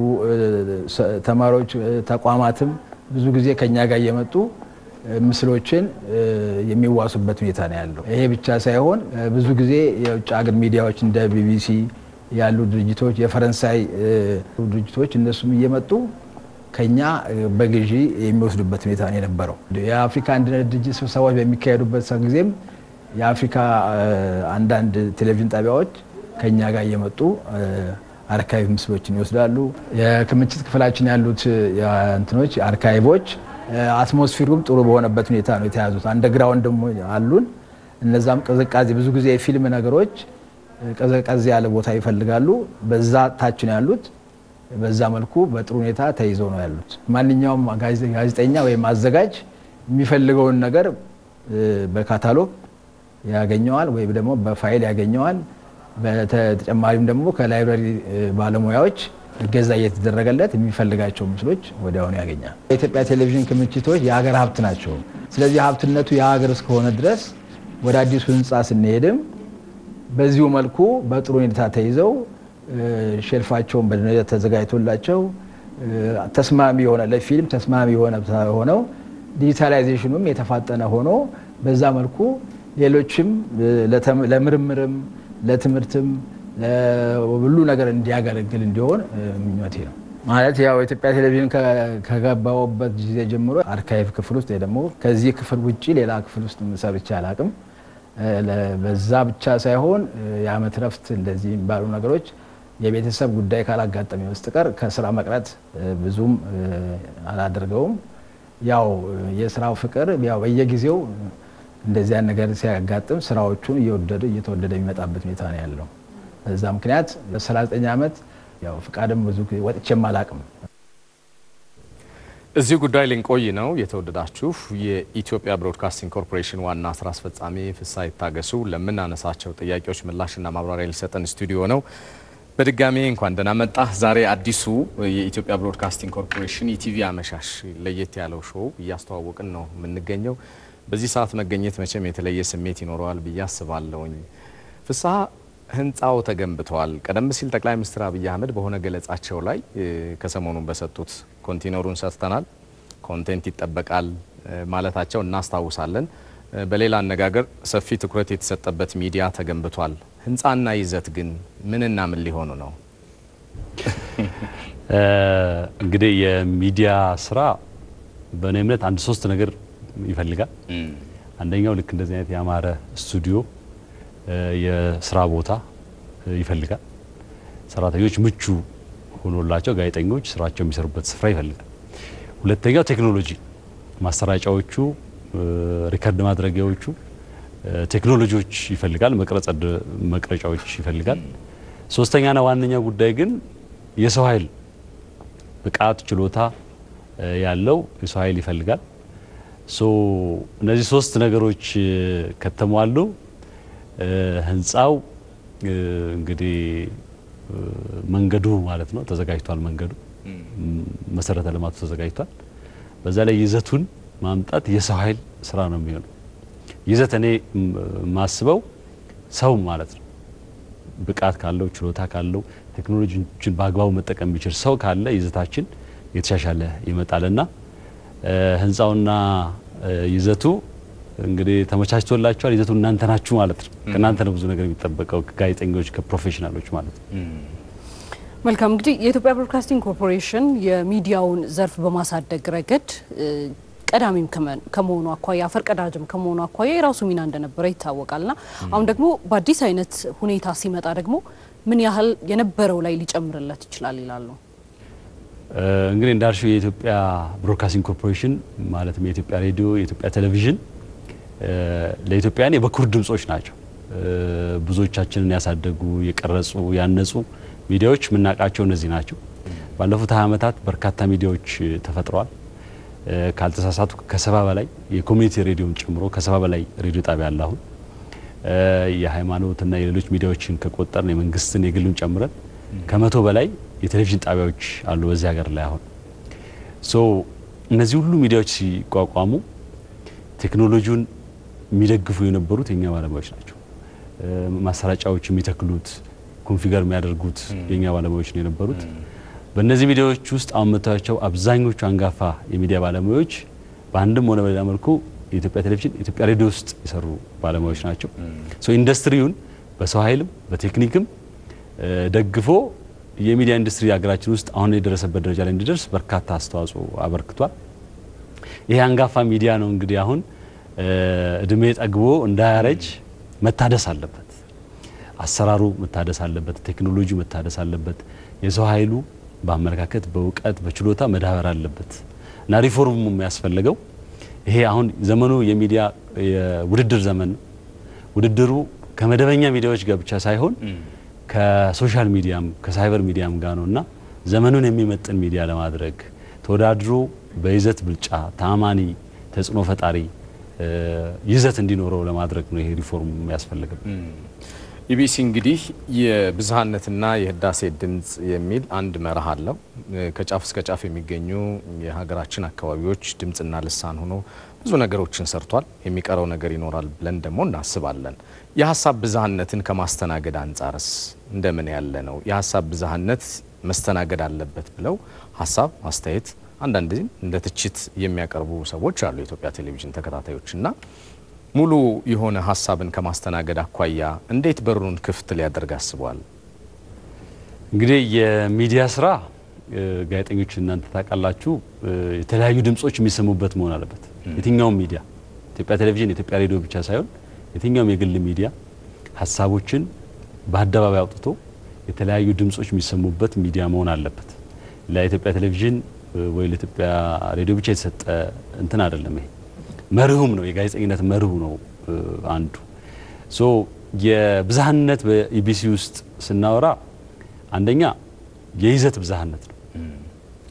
ተማሪዎች፣ ተቋማትም ብዙ ጊዜ ከኛ ጋር እየመጡ ምስሎችን የሚዋሱበት ሁኔታ ነው ያለው። ይሄ ብቻ ሳይሆን ብዙ ጊዜ የውጭ ሀገር ሚዲያዎች እንደ ቢቢሲ ያሉ ድርጅቶች፣ የፈረንሳይ ድርጅቶች እነሱም እየመጡ ከኛ በግዢ የሚወስዱበት ሁኔታ ነው የነበረው። የአፍሪካ አንድነት ድርጅት ስብሰባዎች በሚካሄዱበት ጊዜም የአፍሪካ አንዳንድ ቴሌቪዥን ጣቢያዎች ከኛ ጋር እየመጡ አርካይቭ ምስሎችን ይወስዳሉ። የክምችት ክፍላችን ያሉት እንትኖች አርካይቮች አትሞስፌሩም ጥሩ በሆነበት ሁኔታ ነው የተያዙት። አንደርግራውንድ ደግሞ አሉን። እነዛም ቅዝቃዜ ብዙ ጊዜ የፊልም ነገሮች ቅዝቃዜ ያለ ቦታ ይፈልጋሉ። በዛ ታች ነው ያሉት። በዛ መልኩ በጥሩ ሁኔታ ተይዘው ነው ያሉት። ማንኛውም ጋዜጠኛ ወይም አዘጋጅ የሚፈልገውን ነገር በካታሎግ ያገኘዋል ወይም ደግሞ በፋይል ያገኘዋል። በተጨማሪም ደግሞ ከላይብራሪ ባለሙያዎች እገዛ እየተደረገለት የሚፈልጋቸው ምስሎች ወዲያውኑ ያገኛል። የኢትዮጵያ ቴሌቪዥን ክምችቶች የሀገር ሀብት ናቸው። ስለዚህ ሀብትነቱ የሀገር እስከሆነ ድረስ ወደ አዲሱ ህንፃ ስንሄድም በዚሁ መልኩ በጥሩ ሁኔታ ተይዘው ሼልፋቸውን በደረጃ ተዘጋጅቶላቸው ተስማሚ የሆነ ለፊልም ተስማሚ የሆነ ሆነው ዲጂታላይዜሽኑም የተፋጠነ ሆኖ በዛ መልኩ ሌሎችም ለምርምርም ለትምህርትም ሁሉ ነገር እንዲያገለግል እንዲሆን ምኞቴ ነው። ማለት ያው ኢትዮጵያ ቴሌቪዥን ከገባውበት ጊዜ ጀምሮ አርካይቭ ክፍል ውስጥ ደግሞ ከዚህ ክፍል ውጪ ሌላ ክፍል ውስጥ ሰርቼ አላቅም። በዛ ብቻ ሳይሆን የዓመት ረፍት እንደዚህ ባሉ ነገሮች የቤተሰብ ጉዳይ ካላጋጠመ በስተቀር ከስራ መቅረት ብዙም አላደርገውም። ያው የስራው ፍቅር ያው በየጊዜው እንደዚያ ነገር ሲያጋጥም ስራዎቹን እየተወደደ የሚመጣበት ሁኔታ ነው ያለው። በዛ ምክንያት በ39 ዓመት ያው ፍቃድም ብዙ ወጥቼም አላቅም። እዚህ ጉዳይ ልንቆይ ነው። የተወደዳችሁ የኢትዮጵያ ብሮድካስቲንግ ኮርፖሬሽን ዋና ስራ አስፈጻሚ ፍስሐ ይታገሱ ለምናነሳቸው ጥያቄዎች ምላሽና ማብራሪያ ሊሰጠን ስቱዲዮ ነው። በድጋሚ እንኳን ደህና መጣህ። ዛሬ አዲሱ የኢትዮጵያ ብሮድካስቲንግ ኮርፖሬሽን ኢቲቪ አመሻሽ ለየት ያለው ሾው እያስተዋወቅን ነው የምንገኘው። በዚህ ሰዓት መገኘት መቼም የተለየ ስሜት ይኖረዋል ብዬ አስባለሁኝ። ፍስሐ ህንፃው ተገንብቷል። ቀደም ሲል ጠቅላይ ሚኒስትር አብይ አህመድ በሆነ ገለጻቸው ላይ ከሰሞኑን በሰጡት ኮንቴነሩን ሰጥተናል፣ ኮንቴንት ይጠበቃል ማለታቸው እናስታውሳለን። በሌላ አነጋገር ሰፊ ትኩረት የተሰጠበት ሚዲያ ተገንብቷል። ህንፃና ይዘት ግን ምንና ምን ሊሆኑ ነው? እንግዲህ የሚዲያ ስራ በእኔ እምነት አንድ ሶስት ነገር ይፈልጋል። አንደኛው ልክ እንደዚህ አይነት ያማረ ስቱዲዮ የስራ ቦታ ይፈልጋል። ሰራተኞች ምቹ ሆኖላቸው ጋዜጠኞች ስራቸው የሚሰሩበት ስፍራ ይፈልጋል። ሁለተኛው ቴክኖሎጂ ማሰራጫዎቹ፣ ሪከርድ ማድረጊያዎቹ ቴክኖሎጂዎች ይፈልጋል። መቅረጫዎች ይፈልጋል። ሶስተኛና ዋነኛው ጉዳይ ግን የሰው ኃይል ብቃት፣ ችሎታ ያለው የሰው ኃይል ይፈልጋል። እነዚህ ሶስት ነገሮች ከተሟሉ ህንፃው እንግዲህ መንገዱ ማለት ነው ተዘጋጅቷል። መንገዱ መሰረተ ልማቱ ተዘጋጅቷል። በዛ ላይ ይዘቱን ማምጣት የሰው ኃይል ስራ ነው የሚሆነው። ይዘት እኔ ማስበው ሰው ማለት ነው ብቃት ካለው ችሎታ ካለው ቴክኖሎጂዎችን በአግባቡ መጠቀም የሚችል ሰው ካለ ይዘታችን የተሻሻለ ይመጣልና ህንፃውና ይዘቱ እንግዲህ ተመቻችቶላችኋል። ይዘቱ እናንተ ናችሁ ማለት ነው። ከእናንተ ነው ብዙ ነገር የሚጠበቀው ከጋዜጠኞች ከፕሮፌሽናሎች ማለት ነው። መልካም። እንግዲህ የኢትዮጵያ ብሮድካስቲንግ ኮርፖሬሽን የሚዲያውን ዘርፍ በማሳደግ ረገድ ቀዳሚም ከመሆኑ አኳያ ፈርቀዳጅም ከመሆኑ አኳያ የራሱ ሚና እንደነበረ ይታወቃልና አሁን ደግሞ በአዲስ አይነት ሁኔታ ሲመጣ ደግሞ ምን ያህል የነበረው ላይ ሊጨምርለት ይችላል ይላሉ? እንግዲህ እንዳልሽው የኢትዮጵያ ብሮድካስቲንግ ኮርፖሬሽን ማለትም የኢትዮጵያ ሬዲዮ፣ የኢትዮጵያ ቴሌቪዥን ለኢትዮጵያውያን የበኩር ድምጾች ናቸው። ብዙዎቻችንን ያሳደጉ፣ የቀረጹ፣ ያነጹ ሚዲያዎች የምናውቃቸው እነዚህ ናቸው። ባለፉት 20 ዓመታት በርካታ ሚዲያዎች ተፈጥረዋል። ካልተሳሳቱ ከ70 በላይ የኮሚኒቲ ሬዲዮን ጨምሮ ከ70 በላይ ሬዲዮ ጣቢያ አለ። አሁን የሃይማኖትና የሌሎች ሚዲያዎችን ከቆጠርን የመንግስትን የግሉን ጨምረን ከ100 በላይ የቴሌቪዥን ጣቢያዎች አሉ በዚህ ሀገር ላይ አሁን እነዚህ ሁሉ ሚዲያዎች ሲቋቋሙ ቴክኖሎጂውን የሚደግፉ የነበሩት የኛ ባለሙያዎች ናቸው ማሰራጫዎች የሚተክሉት ኮንፊገር የሚያደርጉት የኛ ባለሙያዎች ነው የነበሩት በእነዚህ ሚዲያዎች ውስጥ አመጣቸው አብዛኞቹ አንጋፋ የሚዲያ ባለሙያዎች በአንድም ሆነ በሌላ መልኩ የኢትዮጵያ ቴሌቪዥን ኢትዮጵያ ሬዲዮ ውስጥ የሰሩ ባለሙያዎች ናቸው ኢንዱስትሪውን በሰው ኃይልም በቴክኒክም ደግፎ የሚዲያ ኢንዱስትሪ ሀገራችን ውስጥ አሁን የደረሰበት ደረጃ ላይ እንዲደርስ በርካታ አስተዋጽኦ አበርክቷል ይሄ አንጋፋ ሚዲያ ነው እንግዲህ አሁን እድሜ ጠግቦ እንዳያረጅ መታደስ አለበት አሰራሩ መታደስ አለበት ቴክኖሎጂ መታደስ አለበት የሰው ኃይሉ በአመለካከት በእውቀት በችሎታ መዳበር አለበት እና ሪፎርሙ የሚያስፈልገው ይሄ አሁን ዘመኑ የሚዲያ የውድድር ዘመን ውድድሩ ከመደበኛ ሚዲያዎች ጋር ብቻ ሳይሆን ከሶሻል ሚዲያም ከሳይበር ሚዲያም ጋር ነውና ዘመኑን የሚመጥን ሚዲያ ለማድረግ ተወዳድሮ በይዘት ብልጫ ታማኒ ተጽዕኖ ፈጣሪ ይዘት እንዲኖረው ለማድረግ ነው ይሄ ሪፎርም የሚያስፈልገው ኢቢሲ እንግዲህ የብዝሃነትና የህዳሴ ድምጽ የሚል አንድ መርህ አለው ከጫፍ እስከ ጫፍ የሚገኙ የሀገራችን አካባቢዎች ድምጽና ልሳን ሆኖ ብዙ ነገሮችን ሰርቷል የሚቀረው ነገር ይኖራል ብለን ደግሞ እናስባለን የሐሳብ ብዝሃነትን ከማስተናገድ አንፃርስ እንደምን ያለ ነው የሐሳብ ብዝሃነት መስተናገድ አለበት ብለው ሐሳብ አስተያየት አንዳንድ እንደ ትችት የሚያቀርቡ ሰዎች አሉ የኢትዮጵያ ቴሌቪዥን ተከታታዮችና ሙሉ የሆነ ሐሳብን ከማስተናገድ አኳያ እንዴት በሩን ክፍት ሊያደርግ አስቧል እንግዲህ የሚዲያ ስራ ጋዜጠኞች እናንተ ታውቃላችሁ የተለያዩ ድምጾች የሚሰሙበት መሆን አለበት የትኛውም ሚዲያ ኢትዮጵያ ቴሌቪዥን ኢትዮጵያ ሬዲዮ ብቻ ሳይሆን የትኛውም የግል ሚዲያ ሐሳቦችን በአደባባይ አውጥቶ የተለያዩ ድምጾች የሚሰሙበት ሚዲያ መሆን አለበት ለኢትዮጵያ ቴሌቪዥን ወይ ለኢትዮጵያ ሬዲዮ ብቻ የተሰጠ እንትን አይደለም ይሄ መርሁም ነው የጋዜጠኝነት መርሁ ነው አንዱ የብዝሃነት በኢቢሲ ውስጥ ስናወራ አንደኛ የይዘት ብዝሃነት ነው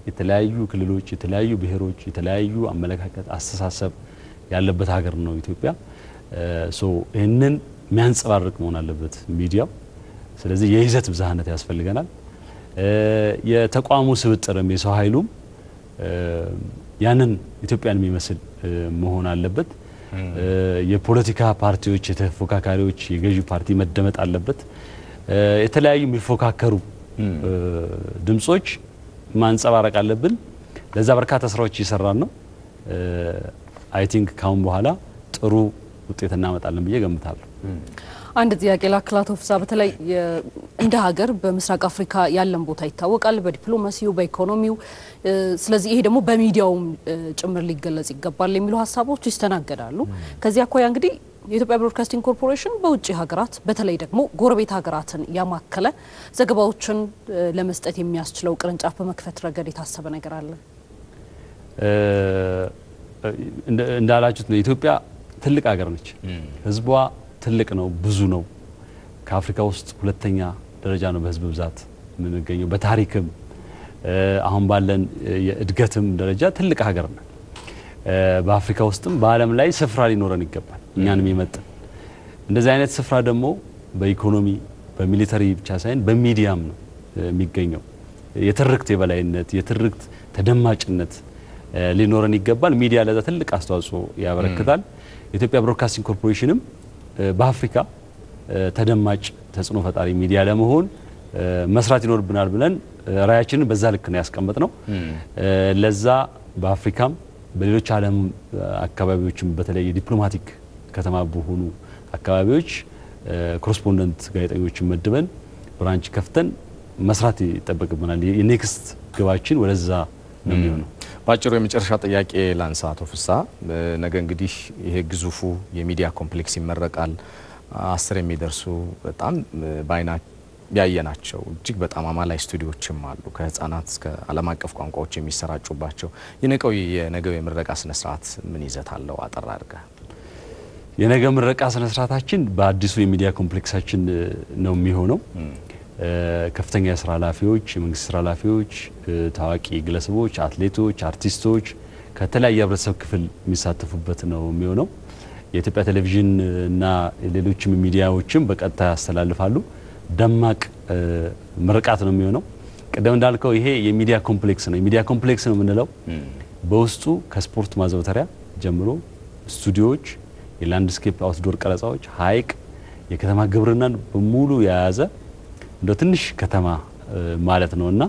የተለያዩ ክልሎች የተለያዩ ብሔሮች የተለያዩ አመለካከት አስተሳሰብ ያለበት ሀገር ነው ኢትዮጵያ ይሄንን የሚያንጸባርቅ መሆን አለበት ሚዲያው ስለዚህ የይዘት ብዝሃነት ያስፈልገናል የተቋሙ ስብጥርም የሰው ኃይሉም ያንን ኢትዮጵያን የሚመስል መሆን አለበት የፖለቲካ ፓርቲዎች የተፎካካሪዎች የገዢ ፓርቲ መደመጥ አለበት የተለያዩ የሚፎካከሩ ድምጾች ማንጸባረቅ አለብን ለዛ በርካታ ስራዎች እየሰራን ነው አይ ቲንክ ካሁን በኋላ ጥሩ ውጤት እናመጣለን ብዬ ገምታለሁ አንድ ጥያቄ ላክላቶ ፍሳ በተለይ እንደ ሀገር በምስራቅ አፍሪካ ያለን ቦታ ይታወቃል በዲፕሎማሲው በኢኮኖሚው ስለዚህ ይሄ ደግሞ በሚዲያው ጭምር ሊገለጽ ይገባል የሚሉ ሐሳቦች ይስተናገዳሉ ከዚህ አኳያ እንግዲህ የኢትዮጵያ ብሮድካስቲንግ ኮርፖሬሽን በውጭ ሀገራት በተለይ ደግሞ ጎረቤት ሀገራትን ያማከለ ዘገባዎችን ለመስጠት የሚያስችለው ቅርንጫፍ በመክፈት ረገድ የታሰበ ነገር አለ እንዳላችሁት ነው ኢትዮጵያ ትልቅ ሀገር ነች ህዝቧ ትልቅ ነው ብዙ ነው ከአፍሪካ ውስጥ ሁለተኛ ደረጃ ነው በህዝብ ብዛት የምንገኘው በታሪክም አሁን ባለን የእድገትም ደረጃ ትልቅ ሀገር ነው በአፍሪካ ውስጥም በአለም ላይ ስፍራ ሊኖረን ይገባል እኛንም ይመጣል እንደዚህ አይነት ስፍራ ደግሞ በኢኮኖሚ በሚሊተሪ ብቻ ሳይሆን በሚዲያም ነው የሚገኘው የትርክት የበላይነት የትርክት ተደማጭነት ሊኖረን ይገባል ሚዲያ ለዛ ትልቅ አስተዋጽኦ ያበረክታል የኢትዮጵያ ብሮድካስቲንግ ኮርፖሬሽንም በአፍሪካ ተደማጭ ተጽዕኖ ፈጣሪ ሚዲያ ለመሆን መስራት ይኖርብናል ብለን ራያችንን በዛ ልክ ነው ያስቀመጥነው ለዛ በአፍሪካም በሌሎች ዓለም አካባቢዎችም በተለይ ዲፕሎማቲክ ከተማ በሆኑ አካባቢዎች ኮረስፖንደንት ጋዜጠኞችን መድበን ብራንች ከፍተን መስራት ይጠበቅብናል የኔክስት ግባችን ወደዛ ነው የሚሆነው ባጭሩ የመጨረሻ ጥያቄ ላንሳ አቶ ፍሳ ነገ እንግዲህ ይሄ ግዙፉ የሚዲያ ኮምፕሌክስ ይመረቃል 10 የሚደርሱ በጣም ባይና ያየናቸው እጅግ በጣም አማላይ ስቱዲዮችም አሉ ከህፃናት እስከ ዓለም አቀፍ ቋንቋዎች የሚሰራጩባቸው የነገው የምረቃ ስነ ስርዓት ምን ይዘት አለው አጠር አድርጋ የነገው ምረቃ ስነ ስርዓታችን በአዲሱ የሚዲያ ኮምፕሌክሳችን ነው የሚሆነው ከፍተኛ የስራ ኃላፊዎች የመንግስት ስራ ኃላፊዎች ታዋቂ ግለሰቦች አትሌቶች አርቲስቶች ከተለያየ ህብረተሰብ ክፍል የሚሳተፉበት ነው የሚሆነው የኢትዮጵያ ቴሌቪዥን እና ሌሎችም ሚዲያዎችም በቀጥታ ያስተላልፋሉ። ደማቅ ምርቃት ነው የሚሆነው። ቀደም እንዳልከው ይሄ የሚዲያ ኮምፕሌክስ ነው። የሚዲያ ኮምፕሌክስ ነው የምንለው በውስጡ ከስፖርት ማዘውተሪያ ጀምሮ ስቱዲዮዎች፣ የላንድስኬፕ አውትዶር ቀረጻዎች፣ ሀይቅ፣ የከተማ ግብርናን በሙሉ የያዘ እንደ ትንሽ ከተማ ማለት ነውና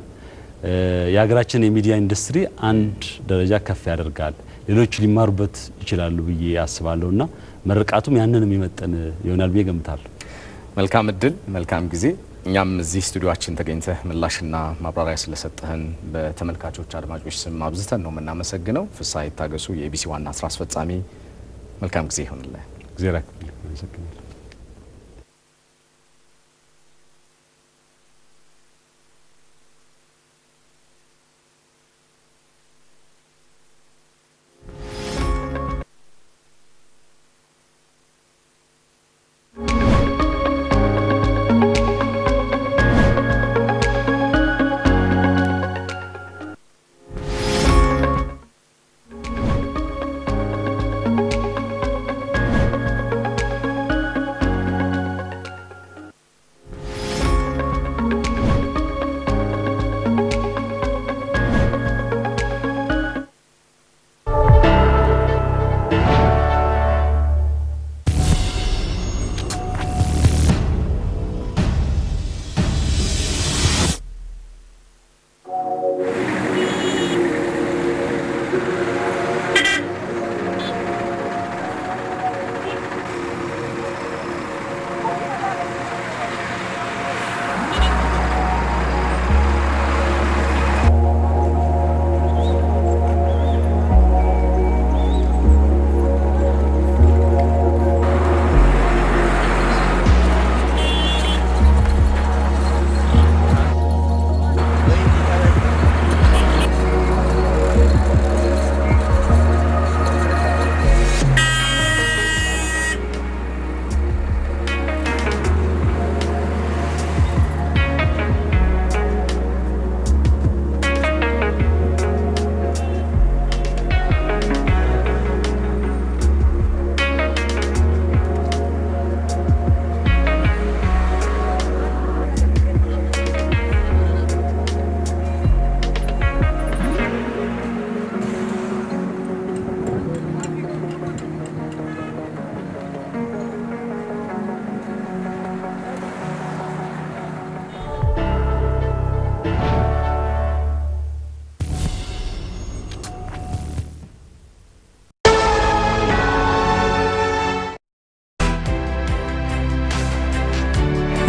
የሀገራችን የሚዲያ ኢንዱስትሪ አንድ ደረጃ ከፍ ያደርጋል። ሌሎች ሊማሩበት ይችላሉ ብዬ አስባለሁና መርቃቱም ያንን የሚመጥን ይሆናል ብዬ ገምታለሁ። መልካም እድል፣ መልካም ጊዜ። እኛም እዚህ ስቱዲዮአችን ተገኝተህ ምላሽና ማብራሪያ ስለሰጠህን በተመልካቾች አድማጮች ስም አብዝተን ነው የምናመሰግነው። ፍስሐ ይታገሱ የኢቢሲ ዋና ስራ አስፈጻሚ፣ መልካም ጊዜ ይሁንልህ። እግዚአብሔር ይመስገን።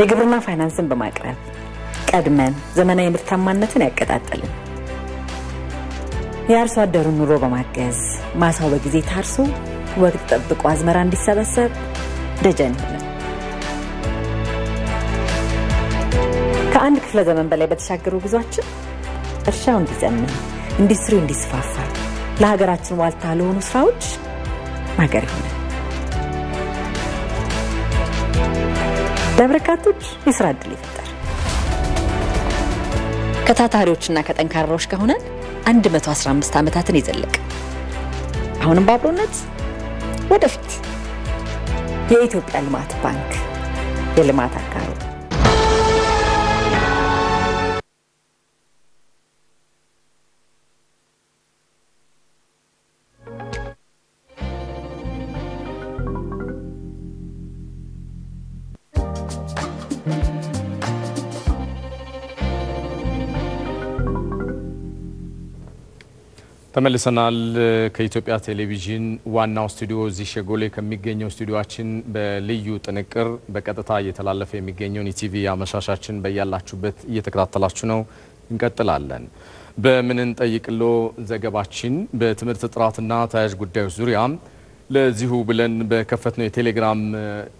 የግብርና ፋይናንስን በማቅረብ ቀድመን ዘመናዊ ምርታማነትን ያቀጣጠልን የአርሶ አደሩን ኑሮ በማገዝ ማሳው በጊዜ ታርሶ ወቅት ጠብቆ አዝመራ እንዲሰበሰብ ደጀን ሆነን ከአንድ ክፍለ ዘመን በላይ በተሻገሩ ጉዟችን እርሻው እንዲዘምን ኢንዱስትሪው እንዲስፋፋ ለሀገራችን ዋልታ ለሆኑ ስራዎች ማገር ሆነን ለበርካቶች የስራ ዕድል ይፈጠር ከታታሪዎችና ከጠንካራዎች ከሆነን 115 ዓመታትን ይዘልቅ አሁንም ባብሮነት ወደፊት የኢትዮጵያ ልማት ባንክ የልማት አጋሩ ተመልሰናል። ከኢትዮጵያ ቴሌቪዥን ዋናው ስቱዲዮ እዚህ ሸጎሌ ከሚገኘው ስቱዲዮአችን በልዩ ጥንቅር በቀጥታ እየተላለፈ የሚገኘውን ኢቲቪ አመሻሻችን በያላችሁበት እየተከታተላችሁ ነው። እንቀጥላለን። በምን እንጠይቅሎ ዘገባችን በትምህርት ጥራትና ተያያዥ ጉዳዮች ዙሪያ ለዚሁ ብለን በከፈትነው የቴሌግራም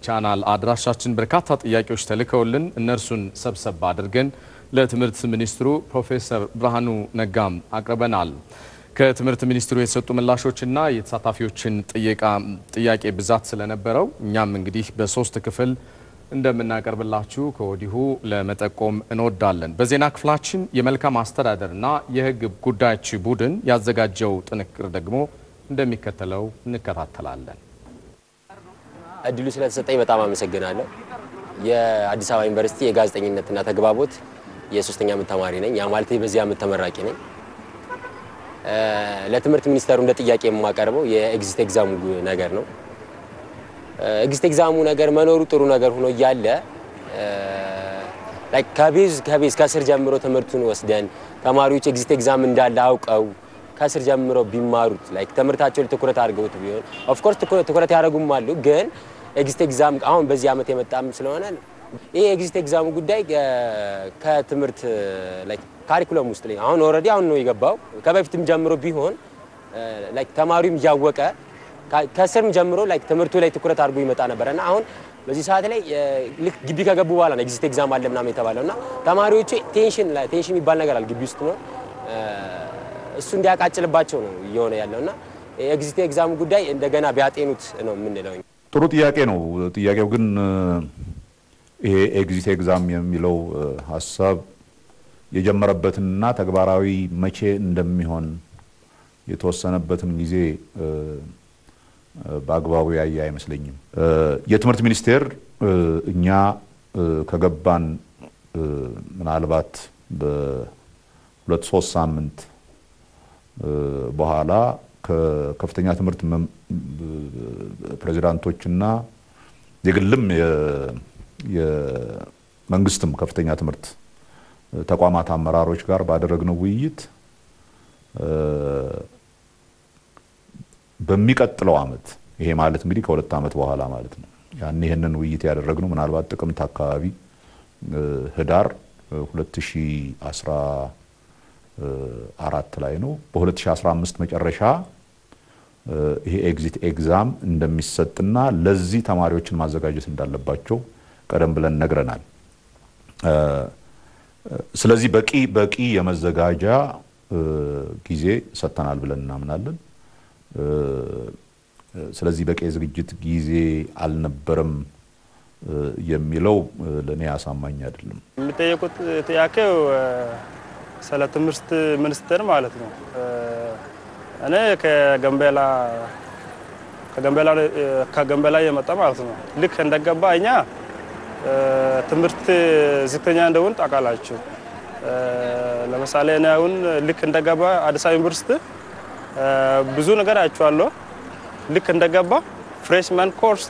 ቻናል አድራሻችን በርካታ ጥያቄዎች ተልከውልን እነርሱን ሰብሰብ አድርገን ለትምህርት ሚኒስትሩ ፕሮፌሰር ብርሃኑ ነጋም አቅርበናል። ከትምህርት ሚኒስትሩ የተሰጡ ምላሾችና የተሳታፊዎችን ጥያቄ ብዛት ስለነበረው እኛም እንግዲህ በሶስት ክፍል እንደምናቀርብላችሁ ከወዲሁ ለመጠቆም እንወዳለን። በዜና ክፍላችን የመልካም አስተዳደርና የሕግ ጉዳዮች ቡድን ያዘጋጀው ጥንቅር ደግሞ እንደሚከተለው እንከታተላለን። እድሉ ስለተሰጠኝ በጣም አመሰግናለሁ። የአዲስ አበባ ዩኒቨርሲቲ የጋዜጠኝነትና ተግባቦት የ3ኛ ዓመት ተማሪ ነኝ። ያ ማለት በዚህ ዓመት ተመራቂ ነኝ። ለትምህርት ሚኒስቴሩ እንደ ጥያቄ የማቀርበው የኤግዚት ኤግዛሙ ነገር ነው። ኤግዚት ኤግዛሙ ነገር መኖሩ ጥሩ ነገር ሆኖ እያለ ላይክ ከቤዝ ከስር ጀምሮ ትምህርቱን ወስደን ተማሪዎች ኤግዚት ኤግዛም እንዳለ አውቀው ከስር ጀምሮ ቢማሩት ላይክ ትምህርታቸው ትኩረት አድርገውት ቢሆን ኦፍ ኮርስ ትኩረት ያደርጉም አሉ። ግን ኤግዚት ኤግዛም አሁን በዚህ ዓመት የመጣም ስለሆነ ይሄ ኤግዚት ኤግዛሙ ጉዳይ ከትምህርት ላይክ ካሪኩለም ውስጥ ላይ አሁን ኦሬዲ አሁን ነው የገባው። ከበፊትም ጀምሮ ቢሆን ላይክ ተማሪውም ያወቀ ከስርም ጀምሮ ላይክ ትምህርቱ ላይ ትኩረት አድርጎ ይመጣ ነበርና አሁን በዚህ ሰዓት ላይ ልክ ግቢ ከገቡ በኋላ ነው ኤግዚት ኤግዛም አለ ምናምን የተባለውና ተማሪዎቹ ቴንሽን የሚባል ነገር አለ ግቢ ውስጥ ነው እሱ እንዲያቃጭልባቸው ነው እየሆነ ያለውና ኤግዚት ኤግዛም ጉዳይ እንደገና ቢያጤኑት ነው የምንለው። ጥሩ ጥያቄ ነው። ጥያቄው ግን ይሄ ኤግዚት ኤግዛም የሚለው ሐሳብ የጀመረበትና ተግባራዊ መቼ እንደሚሆን የተወሰነበትን ጊዜ በአግባቡ ያየ አይመስለኝም። የትምህርት ሚኒስቴር እኛ ከገባን ምናልባት በ2-3 ሳምንት በኋላ ከከፍተኛ ትምህርት ፕሬዝዳንቶችና የግልም የመንግስትም ከፍተኛ ትምህርት ተቋማት አመራሮች ጋር ባደረግነው ውይይት በሚቀጥለው ዓመት ይሄ ማለት እንግዲህ ከ2 ዓመት በኋላ ማለት ነው። ያን ይሄንን ውይይት ያደረግነው ምናልባት ጥቅምት አካባቢ ህዳር 2014 ላይ ነው። በ2015 መጨረሻ ይሄ ኤግዚት ኤግዛም እንደሚሰጥና ለዚህ ተማሪዎችን ማዘጋጀት እንዳለባቸው ቀደም ብለን ነግረናል። ስለዚህ በቂ የመዘጋጃ ጊዜ ሰጥተናል ብለን እናምናለን። ስለዚህ በቂ ዝግጅት ጊዜ አልነበረም የሚለው ለኔ አሳማኝ አይደለም። የሚጠየቁት ጥያቄው ስለ ትምህርት ሚኒስቴር ማለት ነው። እኔ ከጋምቤላ የመጣ ማለት ነው። ልክ እንደገባ እኛ ትምህርት ዝቅተኛ እንደሆነ ታውቃላችሁ። ለምሳሌ እኔ አሁን ልክ እንደገባ አዲስ አበባ ዩኒቨርሲቲ ብዙ ነገር አይቻለሁ። ልክ እንደገባ ፍሬሽማን ኮርስ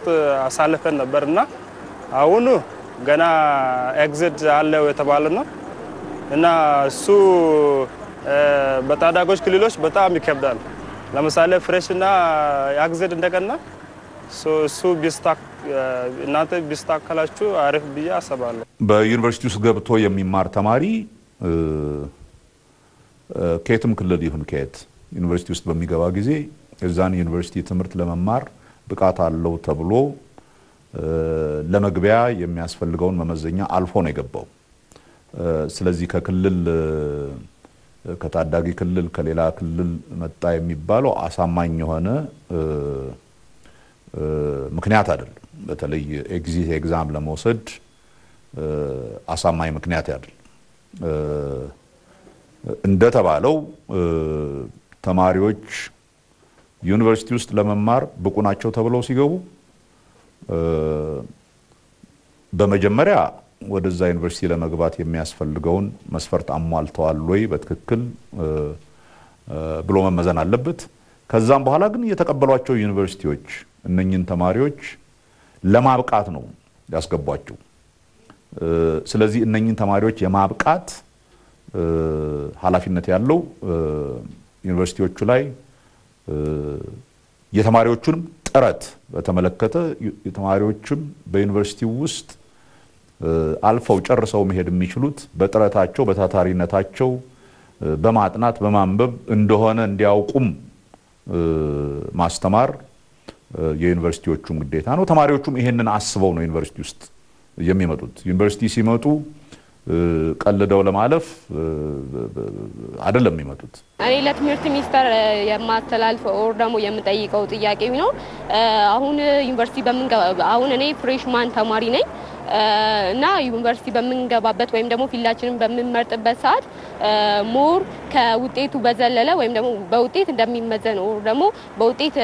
አሳልፈን ነበርና አሁን ገና ኤግዚት አለው የተባለ ነው እና እሱ በታዳጊዎች ክልሎች በጣም ይከብዳል። ለምሳሌ ፍሬሽና ኤግዚት እንደገና እሱ እናንተ ቢስተካከላችሁ አሪፍ ብዬ አስባለሁ። በዩኒቨርሲቲ ውስጥ ገብቶ የሚማር ተማሪ ከየትም ክልል ይሁን ከየት ዩኒቨርሲቲ ውስጥ በሚገባ ጊዜ የዛን ዩኒቨርሲቲ ትምህርት ለመማር ብቃት አለው ተብሎ ለመግቢያ የሚያስፈልገውን መመዘኛ አልፎ ነው የገባው። ስለዚህ ከታዳጊ ክልል ከሌላ ክልል መጣ የሚባለው አሳማኝ የሆነ ምክንያት አይደለም። በተለይ ኤግዚት ኤግዛም ለመውሰድ አሳማኝ ምክንያት አይደለም። እንደተባለው ተማሪዎች ዩኒቨርሲቲ ውስጥ ለመማር ብቁ ናቸው ተብለው ሲገቡ በመጀመሪያ ወደዛ ዩኒቨርሲቲ ለመግባት የሚያስፈልገውን መስፈርት አሟልተዋል ወይ በትክክል ብሎ መመዘን አለበት። ከዛም በኋላ ግን የተቀበሏቸው ዩኒቨርሲቲዎች እነኚህን ተማሪዎች ለማብቃት ነው ያስገቧቸው። ስለዚህ እነኚህን ተማሪዎች የማብቃት ኃላፊነት ያለው ዩኒቨርሲቲዎቹ ላይ የተማሪዎቹንም ጥረት በተመለከተ የተማሪዎችም በዩኒቨርሲቲው ውስጥ አልፈው ጨርሰው መሄድ የሚችሉት በጥረታቸው በታታሪነታቸው በማጥናት በማንበብ እንደሆነ እንዲያውቁም ማስተማር የዩኒቨርሲቲዎቹም ግዴታ ነው። ተማሪዎቹም ይሄንን አስበው ነው ዩኒቨርሲቲ ውስጥ የሚመጡት። ዩኒቨርሲቲ ሲመጡ ቀልደው ለማለፍ አይደለም የሚመጡት። እኔ ለትምህርት ሚኒስቴር የማስተላልፈው ኦር ደግሞ የምጠይቀው ጥያቄ ነው። አሁን ዩኒቨርሲቲ አሁን እኔ ፍሬሽማን ተማሪ ነኝ። እና ዩኒቨርሲቲ በምንገባበት ወይም ደግሞ ፊልዳችንን በምንመርጥበት ሰዓት ሞር ከውጤቱ በዘለለ ወይም ደግሞ በውጤት እንደሚመዘን ኦር ደግሞ በውጤት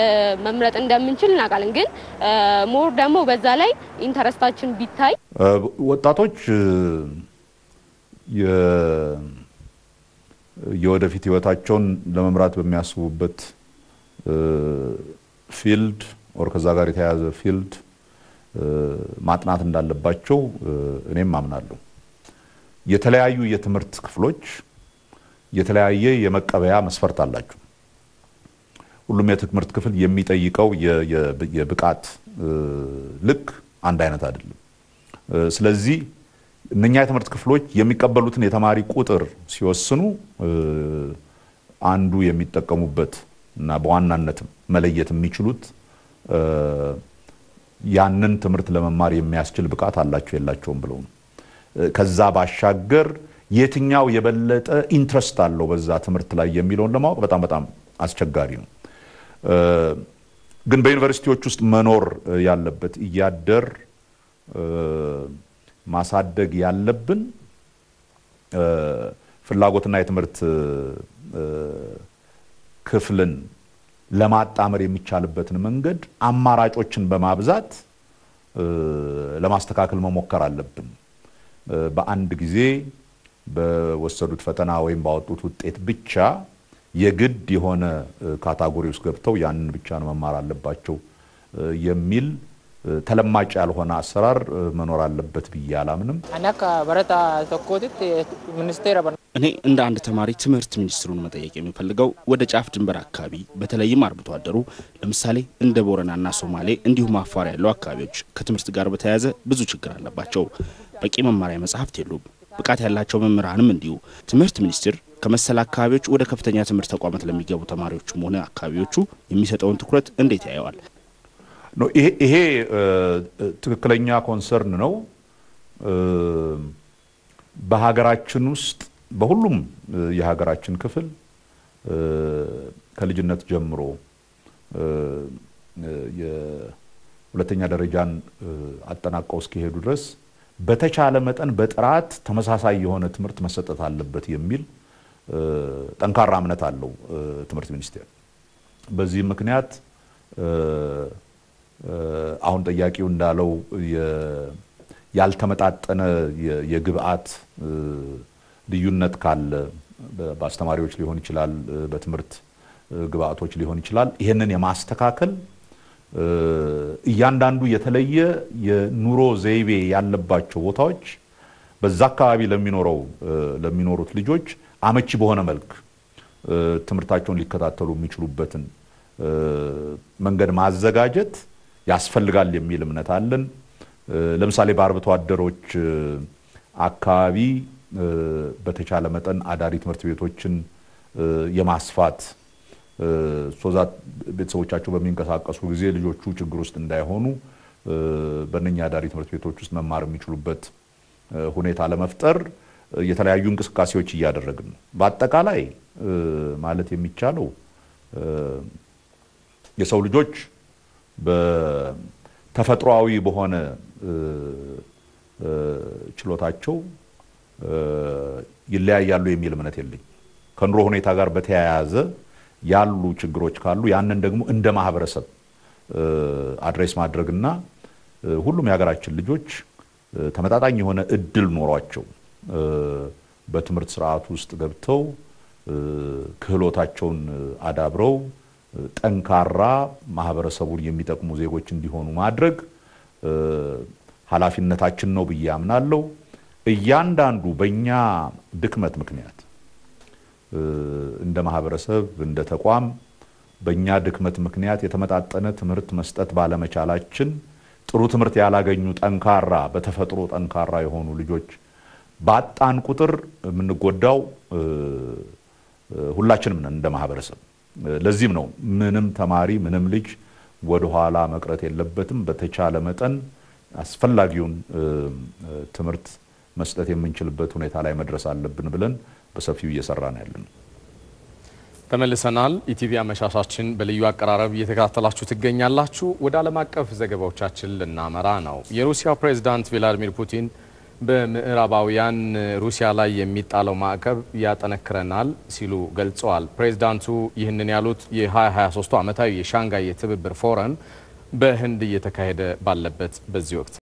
መምረጥ እንደምንችል እናውቃለን። ግን ሞር ደግሞ በዛ ላይ ኢንተረስታችን ቢታይ ወጣቶች የወደፊት ህይወታቸውን ለመምራት በሚያስቡበት ፊልድ ኦር ከዛ ጋር የተያያዘ ፊልድ ማጥናት እንዳለባቸው እኔም አምናለሁ። የተለያዩ የትምህርት ክፍሎች የተለያየ የመቀበያ መስፈርት አላቸው። ሁሉም የትምህርት ክፍል የሚጠይቀው የብቃት ልክ አንድ አይነት አይደለም። ስለዚህ እነኛ የትምህርት ክፍሎች የሚቀበሉትን የተማሪ ቁጥር ሲወስኑ አንዱ የሚጠቀሙበት እና በዋናነት መለየት የሚችሉት ያንን ትምህርት ለመማር የሚያስችል ብቃት አላቸው የላቸውም ብለው ነው። ከዛ ባሻገር የትኛው የበለጠ ኢንትረስት አለው በዛ ትምህርት ላይ የሚለውን ለማወቅ በጣም አስቸጋሪ ነው። ግን በዩኒቨርሲቲዎች ውስጥ መኖር ያለበት እያደር ማሳደግ ያለብን ፍላጎትና የትምህርት ክፍልን ለማጣመር የሚቻልበትን መንገድ አማራጮችን በማብዛት ለማስተካከል መሞከር አለብን። በአንድ ጊዜ በወሰዱት ፈተና ወይም ባወጡት ውጤት ብቻ የግድ የሆነ ካታጎሪ ውስጥ ገብተው ያንን ብቻ ነው መማር አለባቸው የሚል ተለማጭ ያልሆነ አሰራር መኖር አለበት ብዬ አላምንም። እኔ እንደ አንድ ተማሪ ትምህርት ሚኒስትሩን መጠየቅ የሚፈልገው ወደ ጫፍ ድንበር አካባቢ በተለይም አርብቶ አደሩ ለምሳሌ እንደ ቦረናና ሶማሌ እንዲሁም አፋር ያለው አካባቢዎች ከትምህርት ጋር በተያያዘ ብዙ ችግር አለባቸው። በቂ መማሪያ መጽሐፍት የሉም። ብቃት ያላቸው መምህራንም እንዲሁ። ትምህርት ሚኒስትር ከመሰል አካባቢዎች ወደ ከፍተኛ ትምህርት ተቋማት ለሚገቡ ተማሪዎችም ሆነ አካባቢዎቹ የሚሰጠውን ትኩረት እንዴት ያያዋል? ይሄ ትክክለኛ ኮንሰርን ነው። በሀገራችን ውስጥ በሁሉም የሀገራችን ክፍል ከልጅነት ጀምሮ የሁለተኛ ደረጃን አጠናቀው እስኪሄዱ ድረስ በተቻለ መጠን በጥራት ተመሳሳይ የሆነ ትምህርት መሰጠት አለበት የሚል ጠንካራ እምነት አለው ትምህርት ሚኒስቴር። በዚህ ምክንያት አሁን ጠያቂው እንዳለው ያልተመጣጠነ የግብአት ልዩነት ካለ በአስተማሪዎች ሊሆን ይችላል፣ በትምህርት ግብአቶች ሊሆን ይችላል። ይሄንን የማስተካከል እያንዳንዱ የተለየ የኑሮ ዘይቤ ያለባቸው ቦታዎች በዛ አካባቢ ለሚኖሩት ልጆች አመቺ በሆነ መልክ ትምህርታቸውን ሊከታተሉ የሚችሉበትን መንገድ ማዘጋጀት ያስፈልጋል የሚል እምነት አለን። ለምሳሌ በአርብቶ አደሮች አካባቢ በተቻለ መጠን አዳሪ ትምህርት ቤቶችን የማስፋት ሶዛት ቤተሰቦቻቸው በሚንቀሳቀሱ ጊዜ ልጆቹ ችግር ውስጥ እንዳይሆኑ በእነኛ አዳሪ ትምህርት ቤቶች ውስጥ መማር የሚችሉበት ሁኔታ ለመፍጠር የተለያዩ እንቅስቃሴዎች እያደረግን ነው። በአጠቃላይ ማለት የሚቻለው የሰው ልጆች በተፈጥሯዊ በሆነ ችሎታቸው ይለያያሉ የሚል እምነት የለኝ። ከኑሮ ሁኔታ ጋር በተያያዘ ያሉ ችግሮች ካሉ ያንን ደግሞ እንደ ማህበረሰብ አድሬስ ማድረግና ሁሉም የሀገራችን ልጆች ተመጣጣኝ የሆነ እድል ኖሯቸው በትምህርት ስርዓት ውስጥ ገብተው ክህሎታቸውን አዳብረው ጠንካራ ማህበረሰቡን የሚጠቅሙ ዜጎች እንዲሆኑ ማድረግ ኃላፊነታችን ነው ብዬ አምናለሁ። እያንዳንዱ በእኛ ድክመት ምክንያት እንደ ማህበረሰብ እንደ ተቋም በእኛ ድክመት ምክንያት የተመጣጠነ ትምህርት መስጠት ባለመቻላችን ጥሩ ትምህርት ያላገኙ ጠንካራ በተፈጥሮ ጠንካራ የሆኑ ልጆች ባጣን ቁጥር የምንጎዳው ሁላችንም ነን እንደ ማህበረሰብ። ለዚህም ነው ምንም ተማሪ ምንም ልጅ ወደ ኋላ መቅረት የለበትም። በተቻለ መጠን አስፈላጊውን ትምህርት መስጠት የምንችልበት ሁኔታ ላይ መድረስ አለብን ብለን በሰፊው እየሰራን ያለን። ተመልሰናል። ኢቲቪ አመሻሻችን በልዩ አቀራረብ እየተከታተላችሁ ትገኛላችሁ። ወደ ዓለም አቀፍ ዘገባዎቻችን ልናመራ ነው። የሩሲያው ፕሬዝዳንት ቭላዲሚር ፑቲን በምዕራባውያን ሩሲያ ላይ የሚጣለው ማዕቀብ ያጠነክረናል ሲሉ ገልጸዋል። ፕሬዝዳንቱ ይህንን ያሉት የ2023 ዓመታዊ የሻንጋይ የትብብር ፎረም በህንድ እየተካሄደ ባለበት በዚህ ወቅት